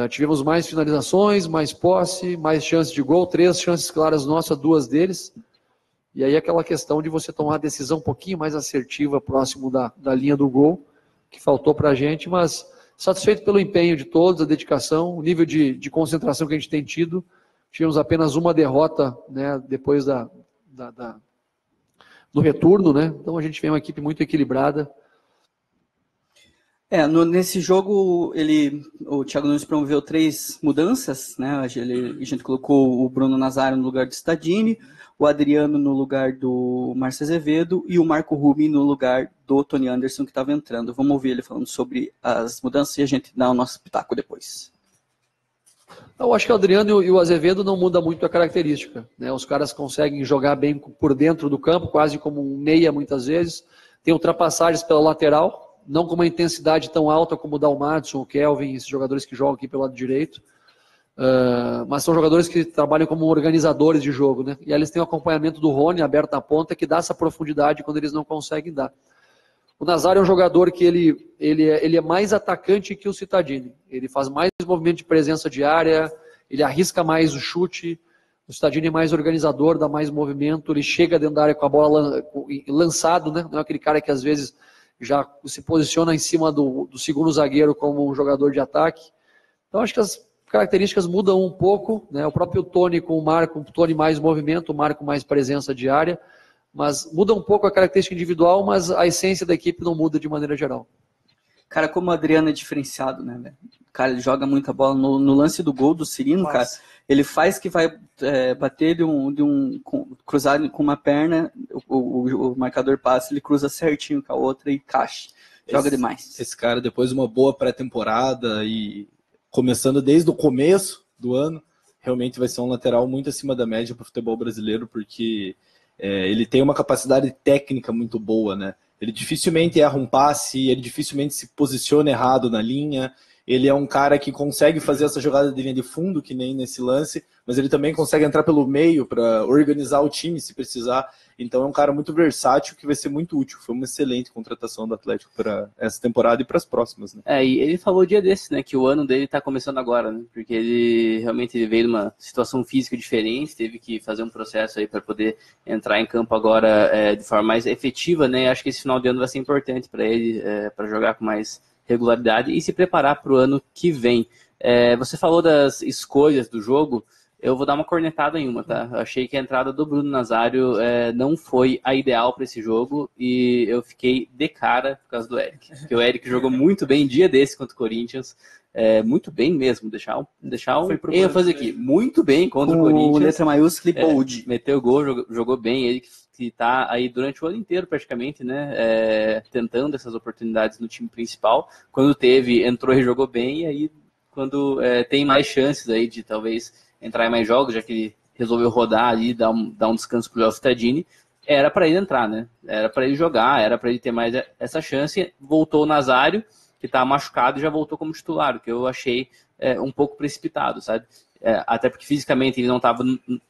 tivemos mais finalizações, mais posse, mais chances de gol, 3 chances claras nossas, 2 deles. E aí aquela questão de você tomar a decisão um pouquinho mais assertiva próximo da linha do gol, que faltou para a gente, mas satisfeito pelo empenho de todos, a dedicação, o nível de concentração que a gente tem tido. Tivemos apenas uma derrota, né, depois do retorno, né? Então a gente vem uma equipe muito equilibrada. Nesse jogo, o Thiago Nunes promoveu 3 mudanças, né? A gente colocou o Bruno Nazário no lugar do Stadini, o Adriano no lugar do Márcio Azevedo e o Marco Rubin no lugar do Tony Anderson, que estava entrando. Vamos ouvir ele falando sobre as mudanças e a gente dá o nosso pitaco depois. Eu acho que o Adriano e o Azevedo não muda muito a característica, né? Os caras conseguem jogar bem por dentro do campo, quase como um meia muitas vezes. Tem ultrapassagens pela lateral, não com uma intensidade tão alta como o Dalmadson, o Kelvin, esses jogadores que jogam aqui pelo lado direito, mas são jogadores que trabalham como organizadores de jogo, né? E aí eles têm o acompanhamento do Rony, aberto na ponta, que dá essa profundidade quando eles não conseguem dar. O Nazário é um jogador que ele é mais atacante que o Cittadini, ele faz mais movimento de presença de área, ele arrisca mais o chute, o Cittadini é mais organizador, dá mais movimento, ele chega dentro da área com a bola lançado, né? Não é aquele cara que às vezes já se posiciona em cima do segundo zagueiro como um jogador de ataque. Então acho que as características mudam um pouco, né? O próprio Tony com o Marco, o Tony mais movimento, o Marco mais presença de área, mas muda um pouco a característica individual, mas a essência da equipe não muda de maneira geral. Cara, como o Adriano é diferenciado, né, velho? Cara, ele joga muita bola. No lance do gol do Cirino, cara, ele faz que vai bater cruzar com uma perna, o marcador passa, ele cruza certinho com a outra e caixa. Joga demais. Esse cara, depois de uma boa pré-temporada e começando desde o começo do ano, realmente vai ser um lateral muito acima da média para o futebol brasileiro, porque ele tem uma capacidade técnica muito boa, né? Ele dificilmente erra um passe, ele dificilmente se posiciona errado na linha. Ele é um cara que consegue fazer essa jogada de linha de fundo, que nem nesse lance, mas ele também consegue entrar pelo meio para organizar o time se precisar. Então é um cara muito versátil que vai ser muito útil. Foi uma excelente contratação do Atlético para essa temporada e para as próximas, né? E ele falou dia desse, né, que o ano dele está começando agora, né? Porque ele realmente veio de uma situação física diferente, teve que fazer um processo aí para poder entrar em campo agora de forma mais efetiva, né? Acho que esse final de ano vai ser importante para ele, para jogar com mais regularidade e se preparar para o ano que vem. Você falou das escolhas do jogo, eu vou dar uma cornetada em uma, tá? Eu achei que a entrada do Bruno Nazário não foi a ideal para esse jogo e eu fiquei de cara por causa do Eric. Porque o Eric jogou muito bem dia desse contra o Corinthians, muito bem mesmo, deixar um ênfase aqui, muito bem contra o Corinthians. Com letra maiúscula e bold. Meteu gol, jogou bem, ele que está aí durante o ano inteiro praticamente, né, tentando essas oportunidades no time principal. Quando entrou e jogou bem, e aí quando tem mais chances aí de talvez entrar em mais jogos, já que ele resolveu rodar ali, dar um descanso pro Léo Cittadini, era para ele entrar, né? Era para ele jogar, era para ele ter mais essa chance. Voltou o Nazário, que está machucado, e já voltou como titular, o que eu achei um pouco precipitado, sabe? Até porque fisicamente ele não estava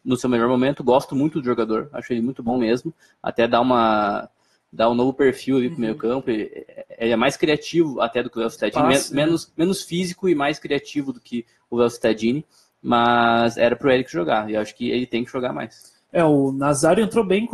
no seu melhor momento. Gosto muito do jogador, acho ele muito bom mesmo, até dar um novo perfil ali pro meio campo. Ele é mais criativo até do que o Léo Cittadini, menos físico e mais criativo do que o Léo Cittadini, mas era pro Eric jogar, e eu acho que ele tem que jogar mais. O Nazário entrou bem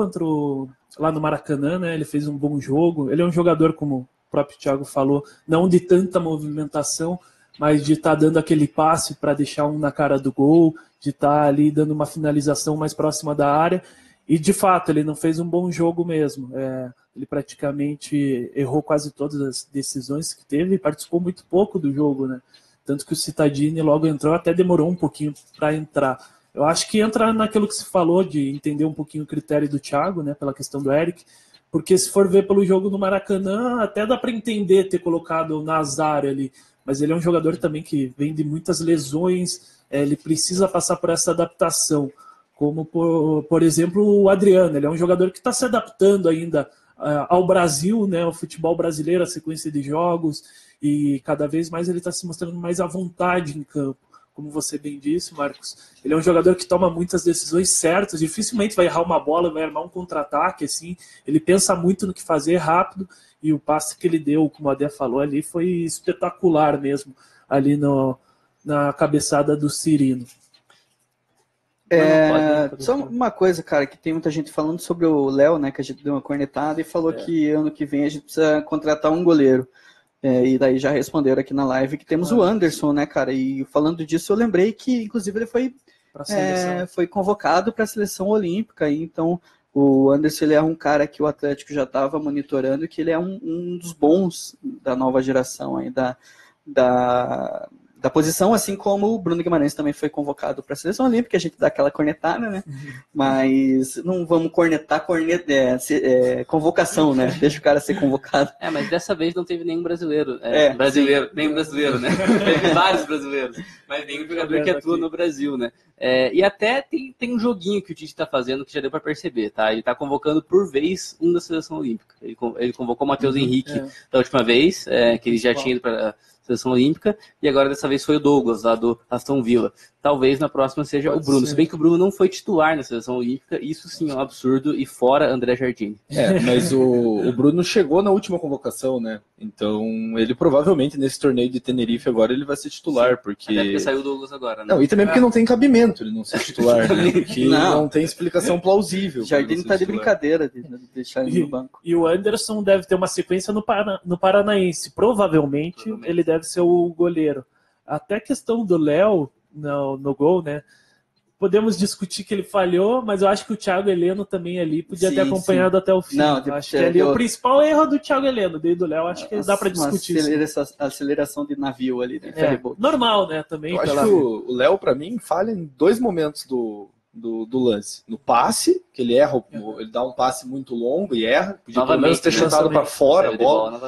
lá no Maracanã, né? Ele fez um bom jogo, ele é um jogador, como o próprio Thiago falou, não de tanta movimentação, mas de estar dando aquele passe para deixar um na cara do gol, de estar ali dando uma finalização mais próxima da área, e de fato ele não fez um bom jogo mesmo. Ele praticamente errou quase todas as decisões que teve e participou muito pouco do jogo, né? Tanto que o Cittadini logo entrou, até demorou um pouquinho para entrar. Eu acho que entra naquilo que se falou de entender um pouquinho o critério do Thiago, né, pela questão do Eric, porque se for ver pelo jogo no Maracanã, até dá para entender ter colocado o Nazário ali, mas ele é um jogador também que vem de muitas lesões, ele precisa passar por essa adaptação, como por exemplo o Adriano. Ele é um jogador que está se adaptando ainda ao Brasil, né, ao futebol brasileiro, a sequência de jogos, e cada vez mais ele está se mostrando mais à vontade em campo. Como você bem disse, Marcos, ele é um jogador que toma muitas decisões certas, dificilmente vai errar uma bola, vai armar um contra-ataque, assim. Ele pensa muito no que fazer rápido, e o passe que ele deu, como a Adé falou ali, foi espetacular mesmo, ali na cabeçada do Cirino. Só uma coisa, cara, que tem muita gente falando sobre o Léo, né, que a gente deu uma cornetada e falou que ano que vem a gente precisa contratar um goleiro. E daí já responderam aqui na live que temos o Anderson, né, cara? E falando disso, eu lembrei que, inclusive, ele foi convocado para a seleção olímpica. Então, O Anderson, ele é um cara que o Atlético já estava monitorando, que ele é um dos bons da nova geração aí, da posição, assim como o Bruno Guimarães também foi convocado para a Seleção Olímpica, a gente dá aquela cornetada, né? Mas não vamos cornetar convocação, né? Deixa o cara ser convocado. Mas dessa vez não teve nenhum brasileiro. Nenhum brasileiro, né? Teve vários brasileiros, mas nenhum jogador que atua no Brasil, né? E até tem um joguinho que o Tite está fazendo que já deu para perceber, tá? Ele está convocando por vez da Seleção Olímpica. Ele convocou o Matheus Henrique da última vez, que ele já tinha ido para Seleção Olímpica, e agora dessa vez foi o Douglas, lá do Aston Villa. Talvez na próxima seja o Bruno. Se bem que o Bruno não foi titular na Seleção Olímpica, isso sim é um absurdo, e fora André Jardine. Mas o Bruno chegou na última convocação, né? Então ele provavelmente nesse torneio de Tenerife agora ele vai ser titular, porque... Até porque saiu o Douglas agora, né? Não, e também porque não tem cabimento ele não ser titular, né? Porque não tem explicação plausível. Jardine tá de brincadeira de deixar ele no banco. E o Anderson deve ter uma sequência no Paranaense. Provavelmente ele deve ser o goleiro. Até a questão do Léo no gol, né? Podemos discutir que ele falhou, mas eu acho que o Thiago Heleno também ali podia ter acompanhado até o fim. Acho que ali o principal erro do Thiago Heleno, desde do Léo, acho que dá para discutir. Aceleração de navio ali, né? Normal, né? Também. Eu acho que o Léo, para mim, falha em 2 momentos do lance. No passe, que ele erra, ele dá um passe muito longo e erra. Podia pelo menos ter chutado para fora a bola.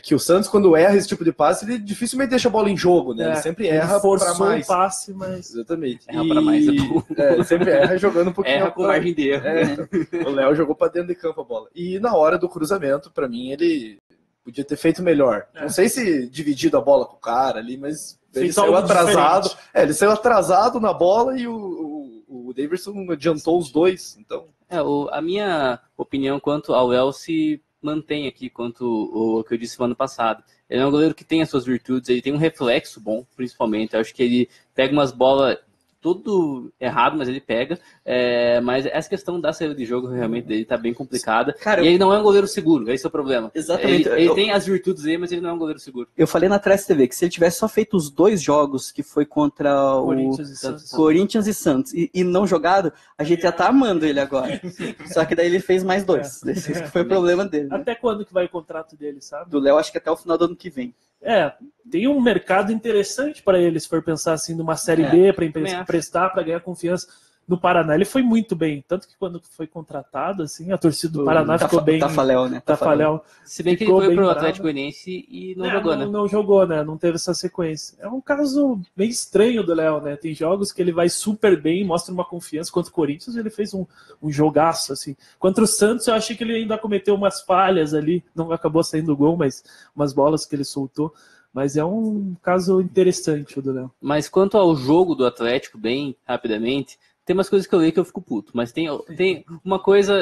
Que o Santos, quando erra esse tipo de passe, ele dificilmente deixa a bola em jogo, né? Ele sempre erra para mais. O passe, mas... Exatamente. Erra para mais. Ele sempre erra jogando um pouquinho. Erra com margem de erro. O Léo jogou para dentro de campo a bola. E na hora do cruzamento, para mim, ele podia ter feito melhor. Não sei se dividido a bola com o cara ali, mas ele saiu atrasado. Ele saiu atrasado na bola e o Davidson adiantou os dois, então... A minha opinião quanto ao Léo se mantém aqui, quanto o que eu disse no ano passado. Ele é um goleiro que tem as suas virtudes, ele tem um reflexo bom, principalmente. Eu acho que ele pega umas bolas tudo errado, mas ele pega. Mas essa questão da saída de jogo realmente dele tá bem complicada. Cara, e ele não é um goleiro seguro, esse é o problema. Exatamente. Ele tem as virtudes aí, mas ele não é um goleiro seguro. Eu falei na Trece TV que se ele tivesse só feito os 2 jogos que foi contra o Corinthians e Santos e não jogado, a gente já tá amando ele agora. Só que daí ele fez mais 2. Esse foi o problema dele. Né? Até quando que vai o contrato dele, sabe? Do Léo, acho que até o final do ano que vem. Tem um mercado interessante para ele, se for pensar assim, numa Série B, para emprestar, para ganhar confiança. No Paraná ele foi muito bem, tanto que quando foi contratado, assim, a torcida do Paraná ficou bem... Tafarel, né? Tafarel. Se bem que ele foi pro Atlético Goianiense e não jogou, né? Não jogou, né? Não teve essa sequência. É um caso meio estranho do Léo, né? Tem jogos que ele vai super bem, mostra uma confiança. Contra o Corinthians ele fez um jogaço, assim. Contra o Santos eu achei que ele ainda cometeu umas falhas ali, não acabou saindo o gol, mas umas bolas que ele soltou. Mas é um caso interessante o do Léo. Mas quanto ao jogo do Atlético, bem rapidamente... Tem umas coisas que eu leio que eu fico puto, mas tem uma coisa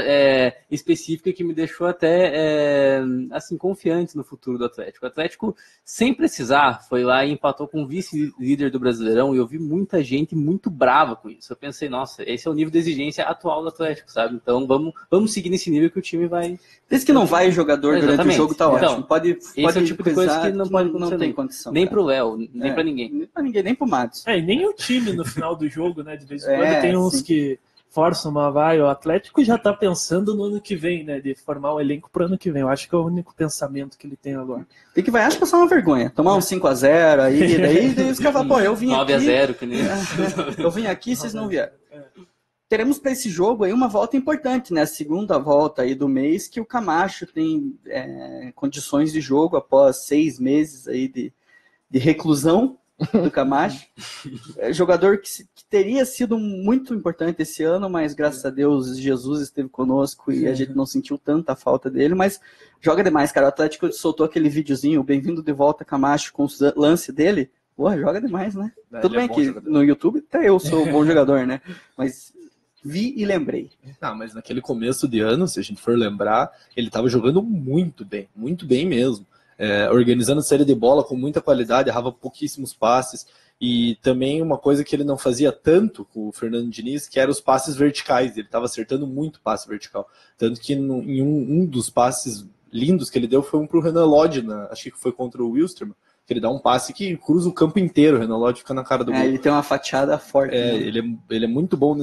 específica que me deixou até assim, confiante no futuro do Atlético. O Atlético, sem precisar, foi lá e empatou com o vice-líder do Brasileirão e eu vi muita gente muito brava com isso. Eu pensei, nossa, esse é o nível de exigência atual do Atlético, sabe? Então vamos seguir nesse nível que o time vai... Desde que não vai jogador durante o jogo, tá ótimo. Então, pode esse é o tipo de coisa que não pode não tem condição. Nem pro Léo, nem pra ninguém. Nem pra ninguém, nem pro Matos. E nem o time no final do jogo, né? De vez em quando tem uns que forçam uma vai. O Atlético já tá pensando no ano que vem, né? De formar um elenco pro ano que vem. Eu acho que é o único pensamento que ele tem agora. Tem que vai, acho que é só uma vergonha. Tomar um 5-0 aí, daí os caras falam, pô, eu vim aqui... 9-0, que nem... eu vim aqui, vocês não vieram. Teremos para esse jogo aí uma volta importante, né? A segunda volta aí do mês, que o Camacho tem condições de jogo após 6 meses aí de reclusão do Camacho. Jogador que teria sido muito importante esse ano, mas graças a Deus Jesus esteve conosco e a gente não sentiu tanta falta dele, mas joga demais, cara. O Atlético soltou aquele videozinho, bem-vindo de volta Camacho, com o lance dele. Porra, joga demais, né? Tudo bem que jogador. No YouTube até eu sou um bom jogador, né? Mas vi e lembrei. Mas naquele começo de ano, se a gente for lembrar, ele estava jogando muito bem mesmo. Organizando série de bola com muita qualidade, errava pouquíssimos passes, e também uma coisa que ele não fazia tanto com o Fernando Diniz, que eram os passes verticais. Ele estava acertando muito passe vertical, tanto que em um dos passes lindos que ele deu foi um para o Renan Lodge, acho que foi contra o Wilstermann, que ele dá um passe que cruza o campo inteiro, o Renan Lodge fica na cara do gol. Ele tem uma fatiada forte. Né? Ele é muito bom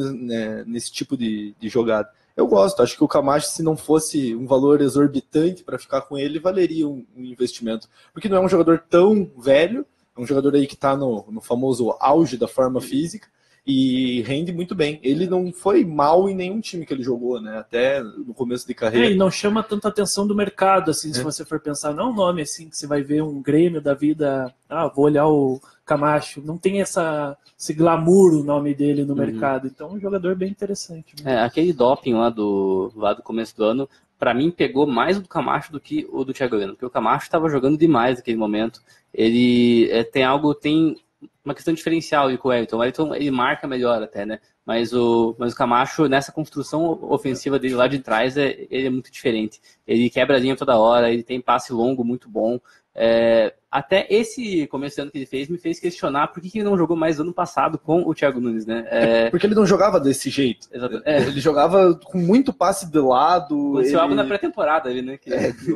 nesse tipo de jogada. Eu gosto, acho que o Camacho, se não fosse um valor exorbitante para ficar com ele, valeria um investimento. Porque não é um jogador tão velho, é um jogador aí que está no famoso auge da forma física, e rende muito bem. Ele não foi mal em nenhum time que ele jogou, né? Até no começo de carreira. E não chama tanta atenção do mercado, assim, se você for pensar. Não é um nome assim que você vai ver um Grêmio da vida. Vou olhar o Camacho. Não tem esse glamour o nome dele no mercado. Então é um jogador bem interessante. Aquele doping lá do começo do ano, para mim pegou mais o do Camacho do que o do Thiago Heleno, porque o Camacho estava jogando demais naquele momento. Ele tem uma questão diferencial com o Wellington. O Wellington, ele marca melhor até, né? Mas o Camacho, nessa construção ofensiva dele lá de trás, ele é muito diferente. Ele quebra a linha toda hora, ele tem passe longo muito bom. Até esse começo de ano que ele fez me fez questionar por que ele não jogou mais ano passado com o Thiago Nunes, né? Porque ele não jogava desse jeito. Ele jogava com muito passe de lado. Aconteceu algo na pré-temporada ali, né?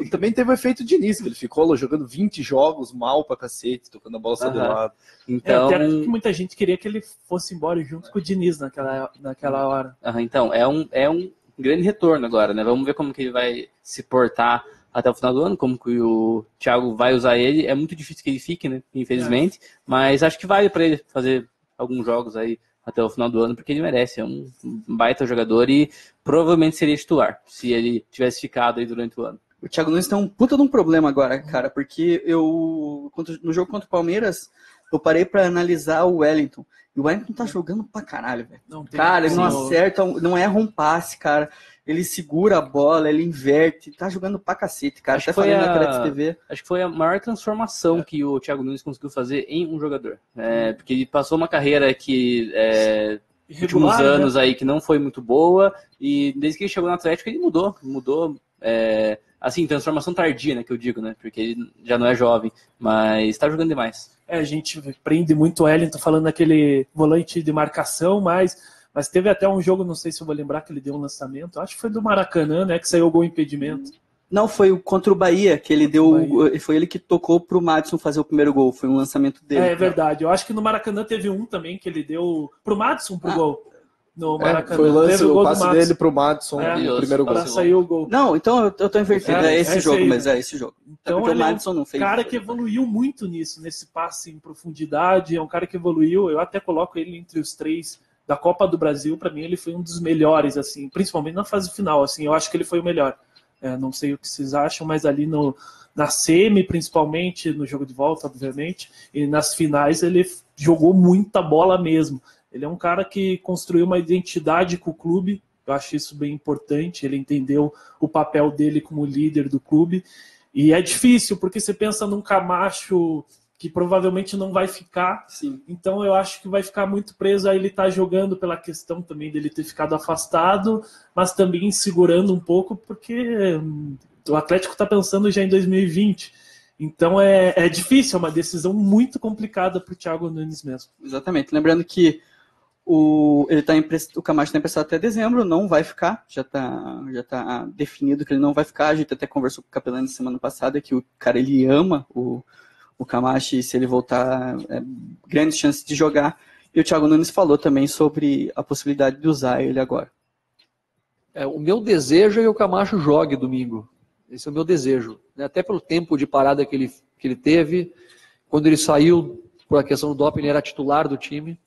Também teve o efeito de início, ele ficou jogando 20 jogos mal pra cacete, tocando a bola só de lado. Então, até muita gente queria que ele fosse embora junto com o Diniz naquela hora. Então, é um grande retorno agora, né? Vamos ver como que ele vai se portar até o final do ano, como que o Thiago vai usar ele. É muito difícil que ele fique, né? Infelizmente. Mas acho que vale para ele fazer alguns jogos aí até o final do ano, porque ele merece. É um baita jogador e provavelmente seria titular, se ele tivesse ficado aí durante o ano. O Thiago Nunes tem um puta de um problema agora, cara, porque no jogo contra o Palmeiras, eu parei para analisar o Wellington. E o Wellington tá jogando pra caralho, velho. Cara, ele não acerta, não erra um passe, cara. Ele segura a bola, ele inverte, tá jogando pra cacete, cara. Acho que foi a maior transformação que o Thiago Nunes conseguiu fazer em um jogador. Porque ele passou uma carreira que últimos anos aí que não foi muito boa, e desde que ele chegou no Atlético ele mudou. Assim, transformação tardia, né, que eu digo, né? Porque ele já não é jovem, mas tá jogando demais. A gente prende muito o Wellington falando daquele volante de marcação, mas teve até um jogo, não sei se eu vou lembrar, que ele deu um lançamento, acho que foi do Maracanã, né, que saiu o gol impedimento. Não, foi contra o Bahia, que ele foi ele que tocou pro Madison fazer o primeiro gol, foi um lançamento dele. É verdade, eu acho que no Maracanã teve um também, que ele deu pro Madison pro gol. No Maracanã. Foi o passe dele pro Madison e o primeiro gol. Saiu o gol. Não, então eu tô invertido, esse jogo. Então porque o Madison não fez. É um cara que evoluiu muito nesse passe em profundidade, é um cara que evoluiu, eu até coloco ele entre os 3 da Copa do Brasil. Para mim ele foi um dos melhores, assim, principalmente na fase final, assim, eu acho que ele foi o melhor. Não sei o que vocês acham, mas ali na semi, principalmente, no jogo de volta, obviamente, e nas finais ele jogou muita bola mesmo. Ele é um cara que construiu uma identidade com o clube, eu acho isso bem importante, ele entendeu o papel dele como líder do clube, e é difícil, porque você pensa num Camacho que provavelmente não vai ficar, Sim. Então eu acho que vai ficar muito preso a ele estar jogando pela questão também dele ter ficado afastado, mas também segurando um pouco, porque o Atlético está pensando já em 2020, então é difícil, é uma decisão muito complicada para o Thiago Nunes mesmo. Exatamente, lembrando que o Camacho está emprestado até dezembro, não vai ficar, já tá definido que ele não vai ficar. A gente até conversou com o Capelani semana passada que o cara ele ama o Camacho, e se ele voltar, grandes chances de jogar. E o Thiago Nunes falou também sobre a possibilidade de usar ele agora. O meu desejo é que o Camacho jogue domingo. Esse é o meu desejo, né? Até pelo tempo de parada que ele teve. Quando ele saiu por a questão do doping, ele era titular do time.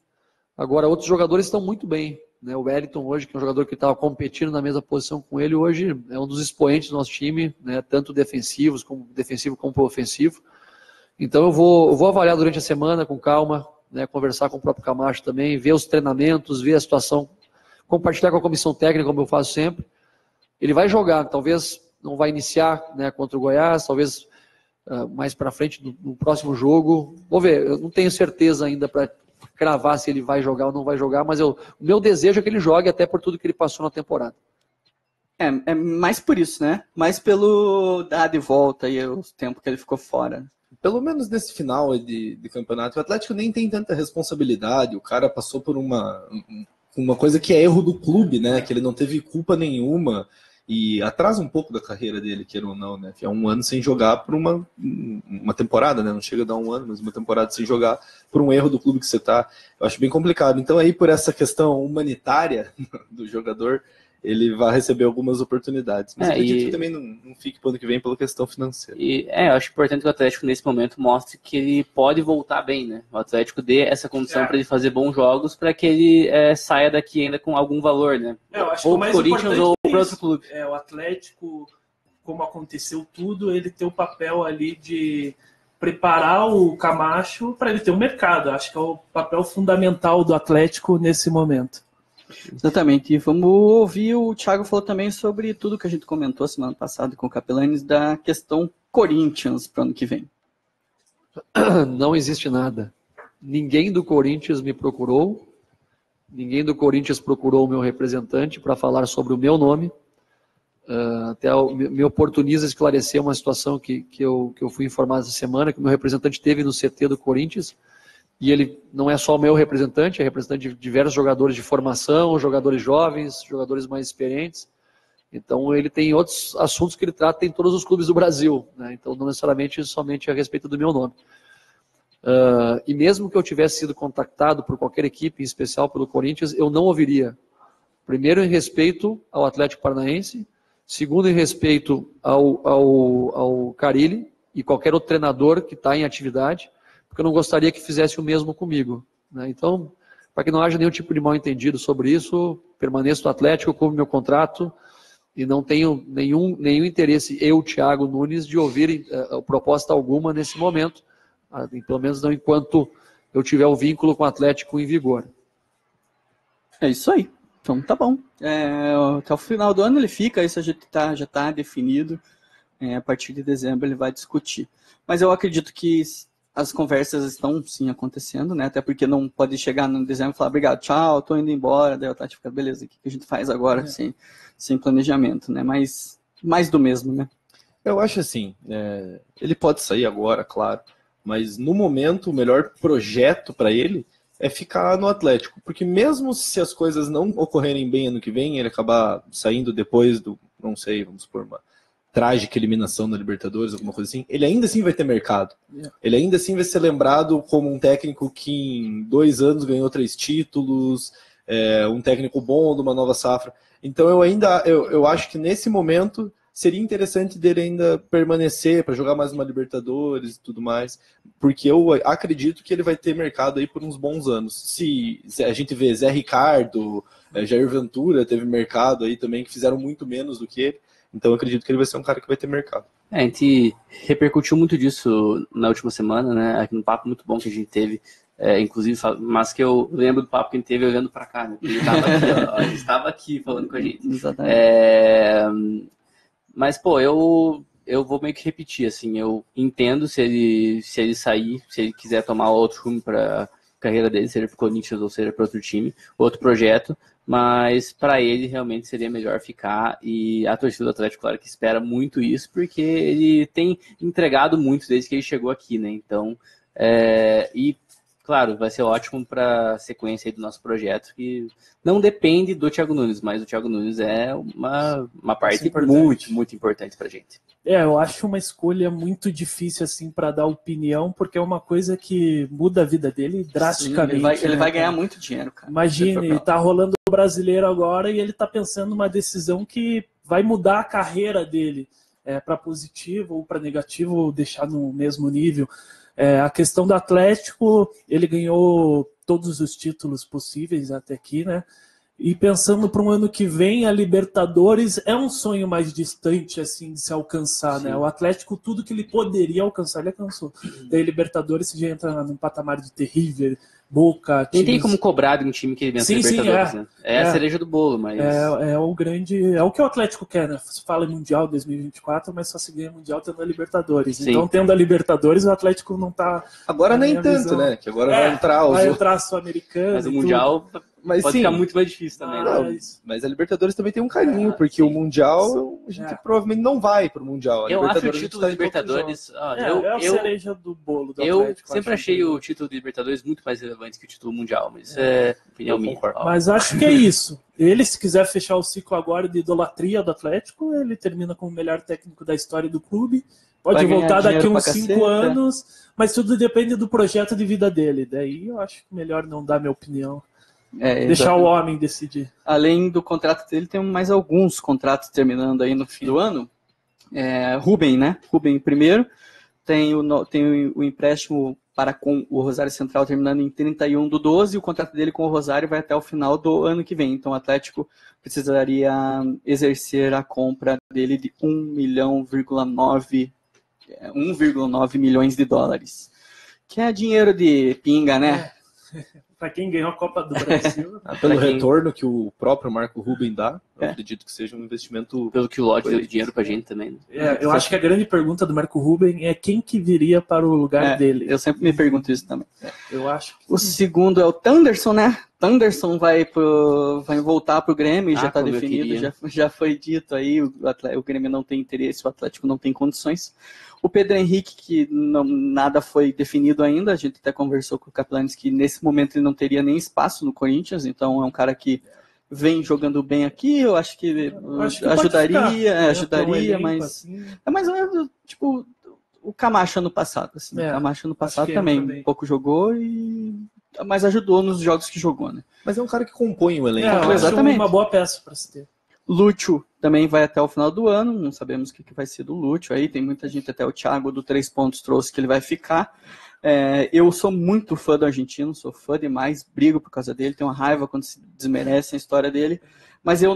Agora, outros jogadores estão muito bem, né? O Wellington hoje, que é um jogador que estava competindo na mesma posição com ele, hoje é um dos expoentes do nosso time, né? Tanto defensivo como ofensivo. Então eu vou avaliar durante a semana com calma, né? Conversar com o próprio Camacho também, ver os treinamentos, ver a situação, compartilhar com a comissão técnica, como eu faço sempre. Ele vai jogar, talvez não vai iniciar, né, contra o Goiás, talvez mais para frente no próximo jogo. Vou ver, eu não tenho certeza ainda para cravar se ele vai jogar ou não vai jogar, mas o meu desejo é que ele jogue, até por tudo que ele passou na temporada. É mais por isso, né? Mais pelo dar de volta e o tempo que ele ficou fora. Pelo menos nesse final de campeonato, o Atlético nem tem tanta responsabilidade. O cara passou por uma coisa que é erro do clube, né? Que ele não teve culpa nenhuma. e atrasa um pouco da carreira dele, queira ou não, né? Que é um ano sem jogar por uma temporada, né? Não chega a dar um ano, mas uma temporada sem jogar por um erro do clube que você tá. Eu acho bem complicado. Então aí, por essa questão humanitária do jogador, ele vai receber algumas oportunidades. Mas acredito que também não fique para o ano que vem pela questão financeira. Eu acho importante que o Atlético, nesse momento, mostre que ele pode voltar bem, né? O Atlético dê essa condição para ele fazer bons jogos, para que ele saia daqui ainda com algum valor, né? Eu acho ou que o mais Corinthians ou para outro clube. O Atlético, como aconteceu tudo, ele tem o papel ali de preparar o Camacho para ele ter um mercado. Acho que é o papel fundamental do Atlético nesse momento. Exatamente, e vamos ouvir, o Thiago falou também sobre tudo que a gente comentou semana passada com o Capelanes, da questão Corinthians para o ano que vem. Não existe nada. Ninguém do Corinthians me procurou, ninguém do Corinthians procurou o meu representante para falar sobre o meu nome. Até me oportuniza esclarecer uma situação que eu fui informado essa semana, que o meu representante teve no CT do Corinthians, e ele não é só o meu representante, é representante de diversos jogadores de formação, jogadores jovens, jogadores mais experientes. Então ele tem outros assuntos que ele trata em todos os clubes do Brasil, né? Então não necessariamente somente a respeito do meu nome. E mesmo que eu tivesse sido contactado por qualquer equipe, em especial pelo Corinthians, eu não ouviria. Primeiro, em respeito ao Atlético Paranaense. Segundo, em respeito ao Carille e qualquer outro treinador que está em atividade, porque eu não gostaria que fizesse o mesmo comigo, né? Então, para que não haja nenhum tipo de mal-entendido sobre isso, permaneço no Atlético, cumpro meu contrato e não tenho nenhum interesse, eu, Thiago Nunes, de ouvir proposta alguma nesse momento, pelo menos não enquanto eu tiver o vínculo com o Atlético em vigor. É isso aí. Então tá bom. Até o final do ano ele fica, isso já está definido. A partir de dezembro ele vai discutir. Mas eu acredito que as conversas estão sim acontecendo, né? Até porque não pode chegar no dezembro e falar obrigado, tchau, tô indo embora, daí o Atlético fica, beleza, o que a gente faz agora sem planejamento, né? Mas mais do mesmo, né? Eu acho assim, ele pode sair agora, claro, mas no momento o melhor projeto para ele é ficar no Atlético, porque mesmo se as coisas não ocorrerem bem ano que vem, ele acabar saindo depois do, não sei, vamos supor, uma trágica eliminação na Libertadores, alguma coisa assim, ele ainda assim vai ter mercado. Ele ainda assim vai ser lembrado como um técnico que em 2 anos ganhou 3 títulos, um técnico bom de uma nova safra. Então eu acho que nesse momento seria interessante dele ainda permanecer para jogar mais uma Libertadores e tudo mais, porque eu acredito que ele vai ter mercado aí por uns bons anos. Se a gente vê Zé Ricardo, Jair Ventura teve mercado aí também, que fizeram muito menos do que ele. Então eu acredito que ele vai ser um cara que vai ter mercado. A gente repercutiu muito disso na última semana, né? Aqui no papo muito bom que a gente teve, inclusive, mas que eu lembro do papo que a gente teve olhando para cá, né? Ele estava aqui falando com a gente. Mas, pô, eu vou meio que repetir, assim, eu entendo se ele sair, se ele quiser tomar outro rumo para carreira dele, seja para o Corinthians ou seja para outro time, outro projeto, mas para ele realmente seria melhor ficar, e a torcida do Atlético, claro que espera muito isso, porque ele tem entregado muito desde que ele chegou aqui, né? Então, e claro, vai ser ótimo para a sequência aí do nosso projeto, que não depende do Thiago Nunes, mas o Thiago Nunes é uma parte muito, muito importante para a gente. Eu acho uma escolha muito difícil assim para dar opinião, porque é uma coisa que muda a vida dele drasticamente. Sim, ele vai ganhar muito dinheiro, cara. Imagine, ele tá rolando o Brasileiro agora e ele tá pensando numa decisão que vai mudar a carreira dele, para positivo ou para negativo, ou deixar no mesmo nível. A questão do Atlético, ele ganhou todos os títulos possíveis até aqui, né? E pensando para um ano que vem, a Libertadores é um sonho mais distante assim de se alcançar, né? O Atlético, tudo que ele poderia alcançar, ele alcançou. Daí Libertadores você já entra num patamar de terrível, Boca... Nem tem como cobrar de um time que vence a Libertadores, né? A cereja do bolo, mas... É o que o Atlético quer, né? Você fala em Mundial 2024, mas só se ganha Mundial tendo a Libertadores. Sim. Então, tendo a Libertadores, o Atlético não tá... Agora nem tanto, visão, né? Que agora vai entrar... Vai entrar a Sul-Americana. Mas o Mundial... Mas pode ficar muito mais difícil também. Mas a Libertadores também tem um carinho, porque o Mundial, a gente provavelmente não vai pro Mundial. Eu acho o título de Libertadores... a cereja do bolo do Eu Atlético, sempre achei o título de Libertadores muito mais relevante relevante que o título mundial, mas isso é opinião minha. Mas acho que é isso. Ele, se quiser fechar o ciclo agora de idolatria do Atlético, ele termina como o melhor técnico da história do clube. Pode voltar daqui uns 5 anos, mas tudo depende do projeto de vida dele. Daí eu acho melhor não dar minha opinião. Deixar o homem decidir. Além do contrato dele, tem mais alguns contratos terminando aí no fim do ano. Rubem, né? Rubem primeiro. Tem o empréstimo com o Rosário Central terminando em 31/12, e o contrato dele com o Rosário vai até o final do ano que vem. Então o Atlético precisaria exercer a compra dele de 1,9 milhões de dólares. Que é dinheiro de pinga, né? Para quem ganhou a Copa do Brasil. Pelo retorno que o próprio Marco Ruben dá, eu acredito que seja um investimento... Pelo que o Lodge deu dinheiro pra gente também. Eu acho que a grande pergunta do Marco Ruben é quem que viria para o lugar dele. Eu sempre me pergunto isso também. Eu acho que o segundo é o Thunderson, né? Thunderson vai voltar pro Grêmio, já está definido, já foi dito aí, o Grêmio não tem interesse, o Atlético não tem condições. O Pedro Henrique, que nada foi definido ainda, a gente até conversou com o Caplanes que nesse momento ele não teria nem espaço no Corinthians, então é um cara que vem jogando bem aqui, eu acho que ajudaria, mas assim. É mais ou menos tipo o Camacho ano passado, assim. O Camacho ano passado também um pouco jogou, mas ajudou nos jogos que jogou, né? Mas é um cara que compõe o elenco. Exatamente. Uma boa peça para se ter. Lúcio também vai até o final do ano, não sabemos o que vai ser do Lúcio aí, tem muita gente, até o Thiago do 3 Pontos trouxe que ele vai ficar. Eu sou muito fã do argentino, sou fã demais, brigo por causa dele, tenho uma raiva quando se desmerece a história dele, mas eu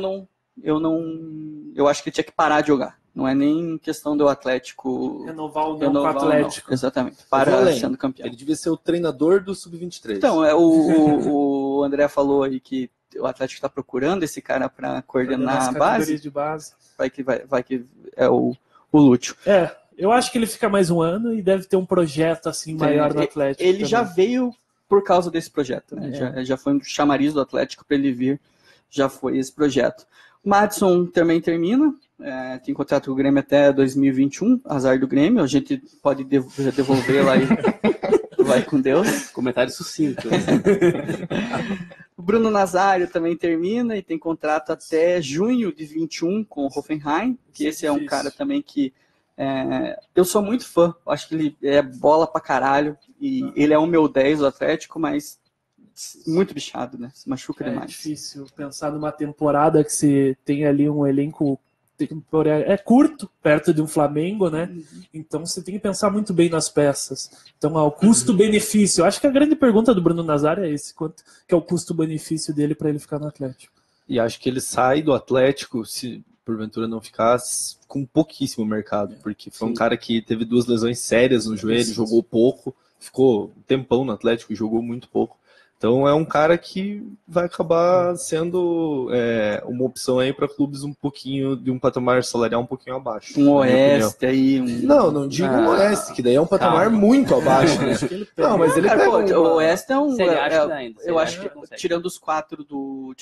acho que ele tinha que parar de jogar. Não é nem questão do Atlético... Renovar o Atlético. Não. Exatamente, para sendo campeão. Ele devia ser o treinador do Sub-23. Então, o André falou aí que o Atlético está procurando esse cara para coordenar a base. De base. Vai que é o Lúcio. Eu acho que ele fica mais um ano e deve ter um projeto assim maior no Atlético. Ele já veio por causa desse projeto, né? Já foi um chamariz do Atlético para ele vir, já foi esse projeto. O Madison também termina, tem contrato com o Grêmio até 2021, azar do Grêmio, a gente pode devolver lá e vai com Deus. Comentário sucinto. O Bruno Nazário também termina e tem contrato até junho de 21 com o Hoffenheim, que esse é um cara também que eu sou muito fã, acho que ele é bola pra caralho, e ele é o meu 10 do Atlético, mas muito bichado, né? Se machuca demais. É difícil pensar numa temporada que você tem ali um elenco curto, perto de um Flamengo, né? Então você tem que pensar muito bem nas peças. Então, o custo-benefício. Eu acho que a grande pergunta do Bruno Nazário é esse: quanto que é o custo-benefício dele para ele ficar no Atlético? E acho que ele sai do Atlético, se porventura não ficar, com pouquíssimo mercado, porque foi um cara que teve 2 lesões sérias no joelho, jogou pouco, ficou um tempão no Atlético e jogou muito pouco. Então é um cara que vai acabar sendo uma opção aí para clubes um pouquinho, de um patamar salarial um pouquinho abaixo. Um Oeste aí. Não digo um Oeste, que daí é um patamar muito abaixo. Né? Não, mas ele o Oeste é um... eu acho que tirando os 4 do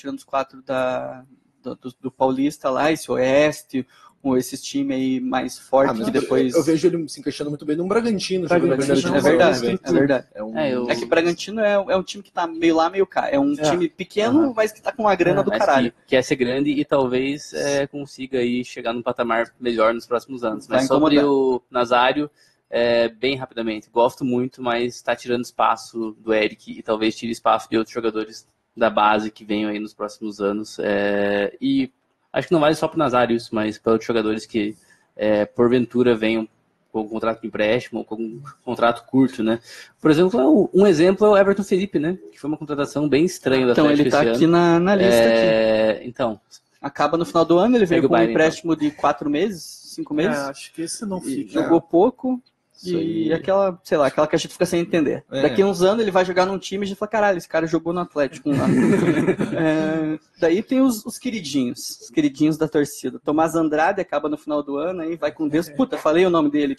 Paulista lá, esse Oeste, esses times aí mais fortes que depois... Eu vejo ele se encaixando muito bem num Bragantino. É verdade. É que o Bragantino é um time que tá meio lá, meio cá. É um time pequeno, mas que tá com uma grana do caralho. Que quer ser grande e talvez consiga aí chegar num patamar melhor nos próximos anos. Mas sobre o Nazário, bem rapidamente, gosto muito, mas está tirando espaço do Eric e talvez tire espaço de outros jogadores da base que venham aí nos próximos anos. E acho que não vale só para o Nazário isso, mas para outros jogadores que, porventura, venham com um contrato de empréstimo ou com um contrato curto, né? Por exemplo, um exemplo é o Everton Felipe, né? Que foi uma contratação bem estranha do Atlético. Então, ele está aqui na lista. Então, acaba no final do ano, ele veio com um empréstimo de 4 meses, 5 meses. Acho que esse não fica. Jogou pouco. E aquela que a gente fica sem entender. Daqui a uns anos ele vai jogar num time e a gente fala, caralho, esse cara jogou no Atlético. Daí tem os queridinhos da torcida. Tomás Andrade acaba no final do ano, aí vai com Deus. Puta, falei o nome dele.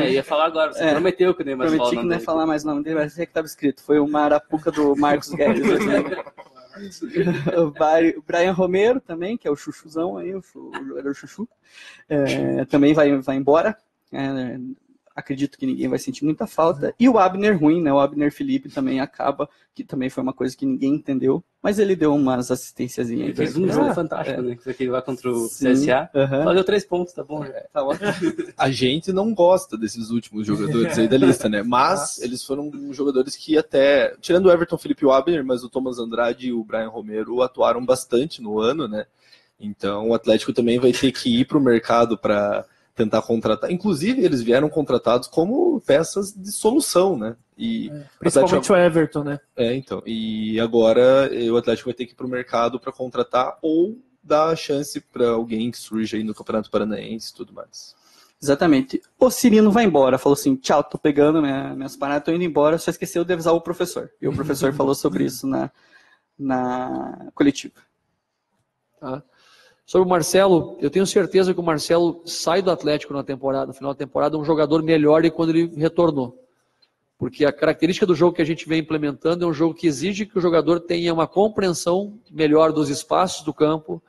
Ia falar agora, você prometeu que eu nem mais falar o nome dele. Prometi que não ia falar mais o nome dele, mas sei que estava escrito. Foi o Marapuca do Marcos Guedes. O Brian Romero também, que é o chuchuzão aí, o jogador chuchu. Também vai embora. acredito que ninguém vai sentir muita falta. E o Abner ruim, né? O Abner Felipe também acaba, que também foi uma coisa que ninguém entendeu, mas ele deu umas assistências aí. Ele fez um jogo fantástico, né? Que ele vai contra o CSA. Só deu 3 pontos, tá bom? Tá ótimo. A gente não gosta desses últimos jogadores aí da lista, né? Mas eles foram jogadores que até, tirando o Everton Felipe e o Abner, mas o Thomas Andrade e o Brian Romero atuaram bastante no ano, né? Então o Atlético também vai ter que ir para o mercado para tentar contratar. Inclusive, eles vieram contratados como peças de solução, né? E principalmente o Everton, né? Então. E agora o Atlético vai ter que ir para o mercado para contratar ou dar chance para alguém que surge aí no Campeonato Paranaense e tudo mais. Exatamente. O Cirino vai embora, falou assim, tchau, tô pegando minhas paradas, tô indo embora, só esqueceu de avisar o professor. E o professor falou sobre isso na coletiva. Tá. Sobre o Marcelo, eu tenho certeza que o Marcelo sai do Atlético no final da temporada, um jogador melhor de quando ele retornou. Porque a característica do jogo que a gente vem implementando é um jogo que exige que o jogador tenha uma compreensão melhor dos espaços do campo,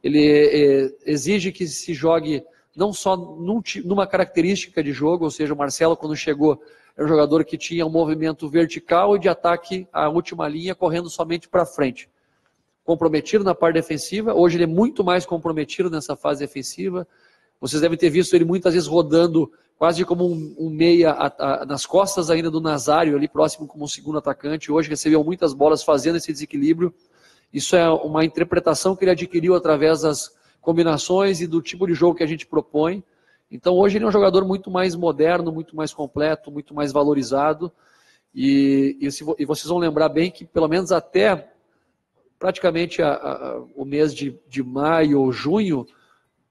ele exige que se jogue não só numa característica de jogo, ou seja, o Marcelo quando chegou era um jogador que tinha um movimento vertical e de ataque à última linha, correndo somente para frente. Comprometido na parte defensiva, hoje ele é muito mais comprometido nessa fase defensiva. Vocês devem ter visto ele muitas vezes rodando quase como um meia nas costas ainda do Nazário, ali próximo como um segundo atacante. Hoje recebeu muitas bolas fazendo esse desequilíbrio. Isso é uma interpretação que ele adquiriu através das combinações e do tipo de jogo que a gente propõe. Então hoje ele é um jogador muito mais moderno, muito mais completo, muito mais valorizado. E vocês vão lembrar bem que pelo menos até praticamente o mês de maio ou junho,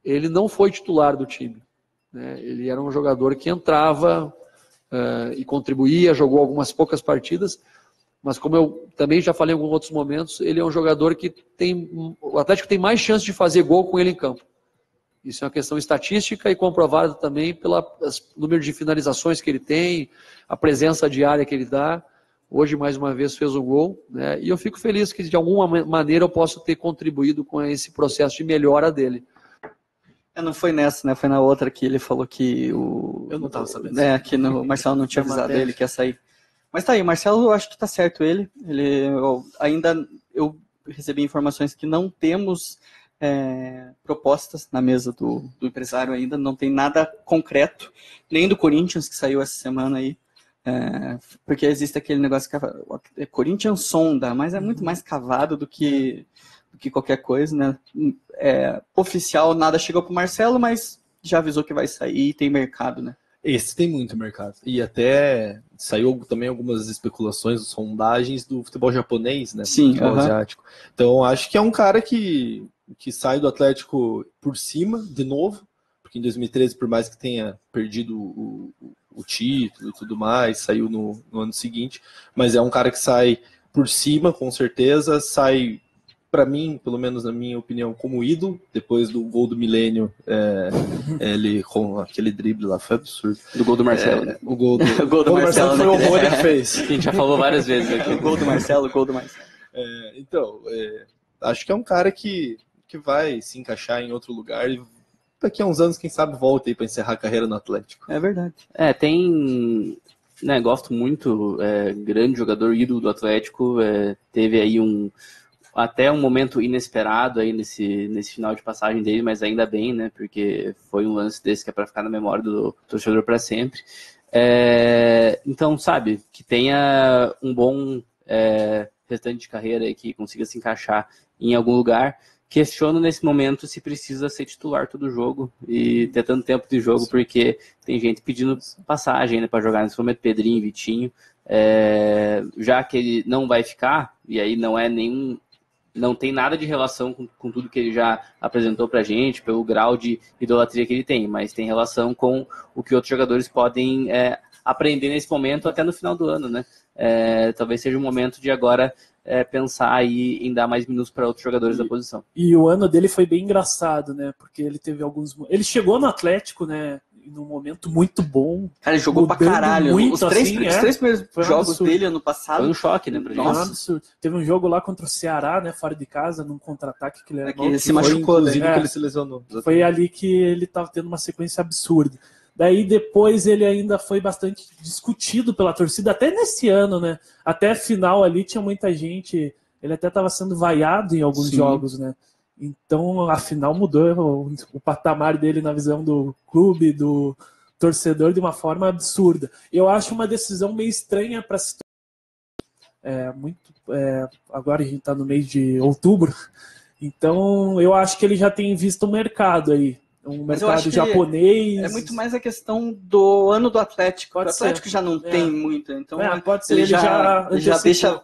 ele não foi titular do time, né? Ele era um jogador que entrava e contribuía, jogou algumas poucas partidas, mas como eu também já falei em alguns outros momentos, ele é um jogador que o Atlético tem mais chance de fazer gol com ele em campo. Isso é uma questão estatística e comprovada também pelo número de finalizações que ele tem, a presença diária que ele dá. Hoje, mais uma vez, fez um gol, né? E eu fico feliz que, de alguma maneira, eu possa ter contribuído com esse processo de melhora dele. Não foi nessa, né? Foi na outra que ele falou que eu não estava sabendo. Que o Marcelo não tinha avisado ele que ia sair. Mas tá aí, o Marcelo, eu acho que tá certo ele. Eu recebi informações que não temos propostas na mesa do empresário ainda, não tem nada concreto, nem do Corinthians, que saiu essa semana aí. Porque existe aquele negócio que é Corinthians sonda, mas é muito mais cavado do que qualquer coisa, né? Oficial, nada chegou pro Marcelo, mas já avisou que vai sair e tem mercado, né? Esse tem muito mercado. E até saiu também algumas especulações, sondagens do futebol japonês, né? Sim, futebol asiático. Então acho que é um cara que sai do Atlético por cima, de novo, porque em 2013, por mais que tenha perdido o título e tudo mais, saiu no ano seguinte, mas é um cara que sai por cima, com certeza, sai, para mim, pelo menos na minha opinião, como ídolo, depois do gol do Milênio, ele com aquele drible lá, foi absurdo. Do gol do Marcelo. O gol do Marcelo foi o horror que fez. A gente já falou várias vezes aqui. O gol do Marcelo. Então, acho que é um cara que vai se encaixar em outro lugar e daqui a uns anos, quem sabe, volta aí para encerrar a carreira no Atlético. É verdade. Tem... Né, gosto muito, grande jogador, ídolo do Atlético, teve aí até um momento inesperado aí nesse final de passagem dele, mas ainda bem, né, porque foi um lance desse que é para ficar na memória do torcedor para sempre. Então, sabe, que tenha um bom restante de carreira aí, que consiga se encaixar em algum lugar. Questiono nesse momento se precisa ser titular todo jogo e ter tanto tempo de jogo, porque tem gente pedindo passagem, né, para jogar nesse momento, Pedrinho, Vitinho, já que ele não vai ficar, e aí não tem nada de relação com tudo que ele já apresentou pra gente, pelo grau de idolatria que ele tem, mas tem relação com o que outros jogadores podem aprender nesse momento até no final do ano, né? Talvez seja o momento de agora pensar aí em dar mais minutos para outros jogadores da posição. E o ano dele foi bem engraçado, né? Porque ele teve ele chegou no Atlético, né? Num momento muito bom. Cara, ele jogou pra caralho. Muito, os três primeiros jogos absurdo. dele ano passado. Foi um choque, né? Pra gente. Nossa, absurdo. Teve um jogo lá contra o Ceará, né? Fora de casa, num contra-ataque que ele era ele se machucou, inclusive, que ele se lesionou. Foi ali que ele tava tendo uma sequência absurda. Daí depois ele ainda foi bastante discutido pela torcida, até nesse ano, né? Até a final ali tinha muita gente, ele até estava sendo vaiado em alguns jogos, né? Então a final mudou o patamar dele na visão do clube, do torcedor, de uma forma absurda. Eu acho uma decisão meio estranha para se agora a gente está no mês de outubro, então eu acho que ele já tem visto o mercado aí. Mas eu acho mercado japonês. É muito mais a questão do ano do Atlético. Pode o Atlético ser. já não tem muito, então pode ser. ele já deixa.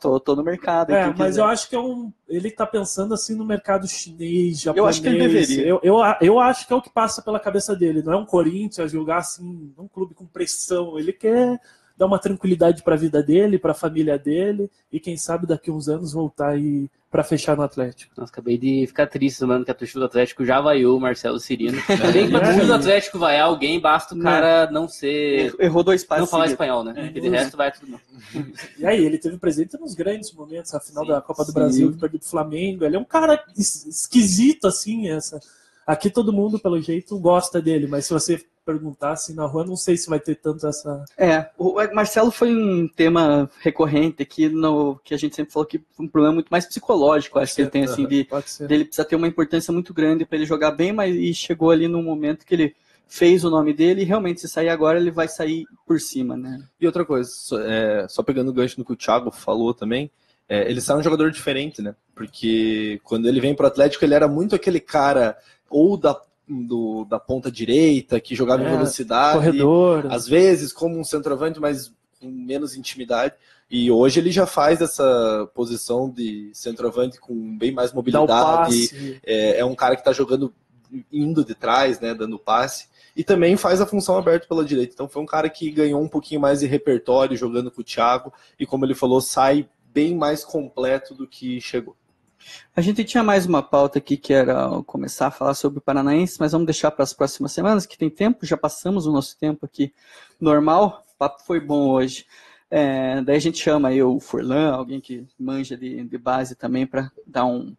Tô no mercado. Mas eu acho que ele tá pensando assim no mercado chinês, japonês. Eu acho que ele deveria. Eu acho que é o que passa pela cabeça dele. Não é um Corinthians jogar assim, um clube com pressão. Ele quer dar uma tranquilidade para a vida dele, para a família dele, e quem sabe daqui a uns anos voltar aí para fechar no Atlético. Nossa, acabei de ficar triste, mano, que a torcida do Atlético já vaiou o Marcelo Cirino. Bem que pra torcida do Atlético vaiar alguém, basta o cara não ser... Errou 2 passos. Não falar espanhol, né? Porque de resto vai tudo bom. E aí, ele teve presente nos grandes momentos, a final da Copa do Brasil, que perdeu pro Flamengo. Ele é um cara esquisito, assim, Aqui todo mundo, pelo jeito, gosta dele, mas se você perguntar assim na rua, não sei se vai ter tanto essa... O Marcelo foi um tema recorrente aqui, que a gente sempre falou que foi um problema muito mais psicológico, acho que ele tem, assim, dele precisa ter uma importância muito grande para ele jogar bem, mas e chegou ali num momento que ele fez o nome dele e realmente, se sair agora, ele vai sair por cima, né? E outra coisa, só pegando o gancho no que o Thiago falou também, ele sai um jogador diferente, né? Porque quando ele vem pro Atlético, ele era muito aquele cara ou da ponta direita, que jogava em velocidade, corredor, às vezes como um centroavante, mas com menos intimidade. E hoje ele já faz essa posição de centroavante com bem mais mobilidade. É um cara que está jogando indo de trás, né, dando passe. E também faz a função aberta pela direita. Então foi um cara que ganhou um pouquinho mais de repertório jogando com o Thiago. E como ele falou, sai bem mais completo do que chegou. A gente tinha mais uma pauta aqui que era começar a falar sobre o Paranaense, mas vamos deixar para as próximas semanas, que tem tempo, já passamos o nosso tempo aqui normal, o papo foi bom hoje. Daí a gente chama aí o Furlan, alguém que manja de base também, para dar um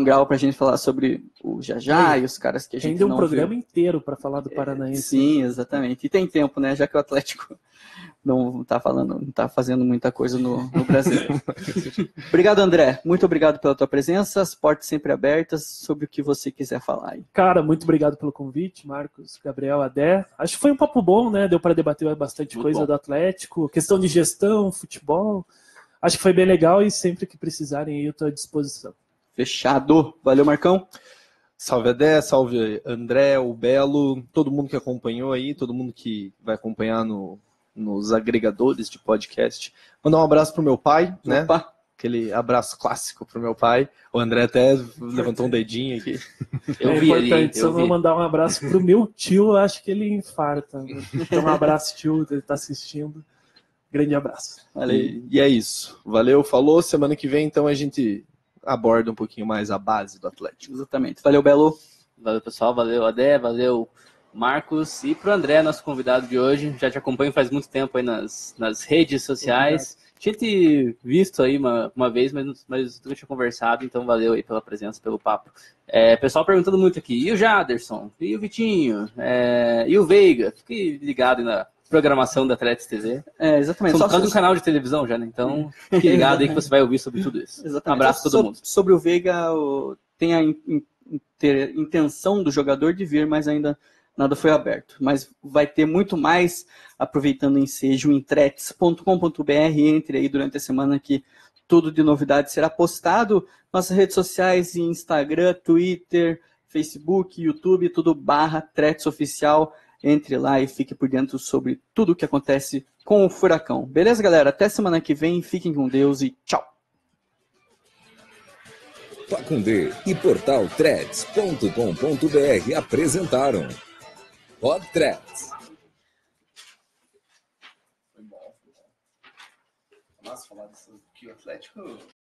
grau para a gente falar sobre o Jajá e os caras que a gente não um programa inteiro para falar do Paranaense. Sim, exatamente. E tem tempo, né? Já que o Atlético não está fazendo muita coisa no Brasil. Obrigado, André. Muito obrigado pela tua presença. As portas sempre abertas sobre o que você quiser falar aí. Cara, muito obrigado pelo convite, Marcos, Gabriel, Adé. Acho que foi um papo bom, né? Deu para debater bastante muito coisa bom. Do Atlético, questão de gestão, futebol. Acho que foi bem legal e sempre que precisarem eu estou à disposição. Fechado. Valeu, Marcão. Salve Adé, salve André, o Belo, todo mundo que acompanhou aí, todo mundo que vai acompanhar nos agregadores de podcast. Mandar um abraço pro meu pai, né? Aquele abraço clássico pro meu pai. O André até levantou um dedinho aqui. Importante, se eu não mandar um abraço pro meu tio, eu acho que ele infarta. Então um abraço, tio, ele tá assistindo. Grande abraço. E é isso. Valeu, falou. Semana que vem, então, a gente aborda um pouquinho mais a base do Atlético. Exatamente. Valeu, Belo. Valeu, pessoal. Valeu, Adé. Valeu, Marcos. E pro André, nosso convidado de hoje. Já te acompanho faz muito tempo aí nas redes sociais. Tinha te visto aí uma vez, mas nunca tinha conversado. Então, valeu aí pela presença, pelo papo. Pessoal perguntando muito aqui. E o Jaderson? E o Vitinho? E o Veiga? Fique ligado aí na programação da Atletas TV. Exatamente. Somos quase um canal de televisão já, né? Então, fique ligado aí que você vai ouvir sobre tudo isso. Exatamente. Um abraço a todo mundo. Sobre o Veiga, tem a intenção do jogador de vir, mas ainda nada foi aberto. Mas vai ter muito mais, aproveitando o ensejo em tretes.com.br. Entre aí durante a semana que tudo de novidade será postado. Nossas redes sociais, Instagram, Twitter, Facebook, YouTube, tudo /tretesoficial. Entre lá e fique por dentro sobre tudo o que acontece com o Furacão. Beleza, galera? Até semana que vem. Fiquem com Deus e tchau. Pacundê e portal Tretes.com.br apresentaram Pod Tretes. Foi bom. Nossa, falar disso que o Atlético...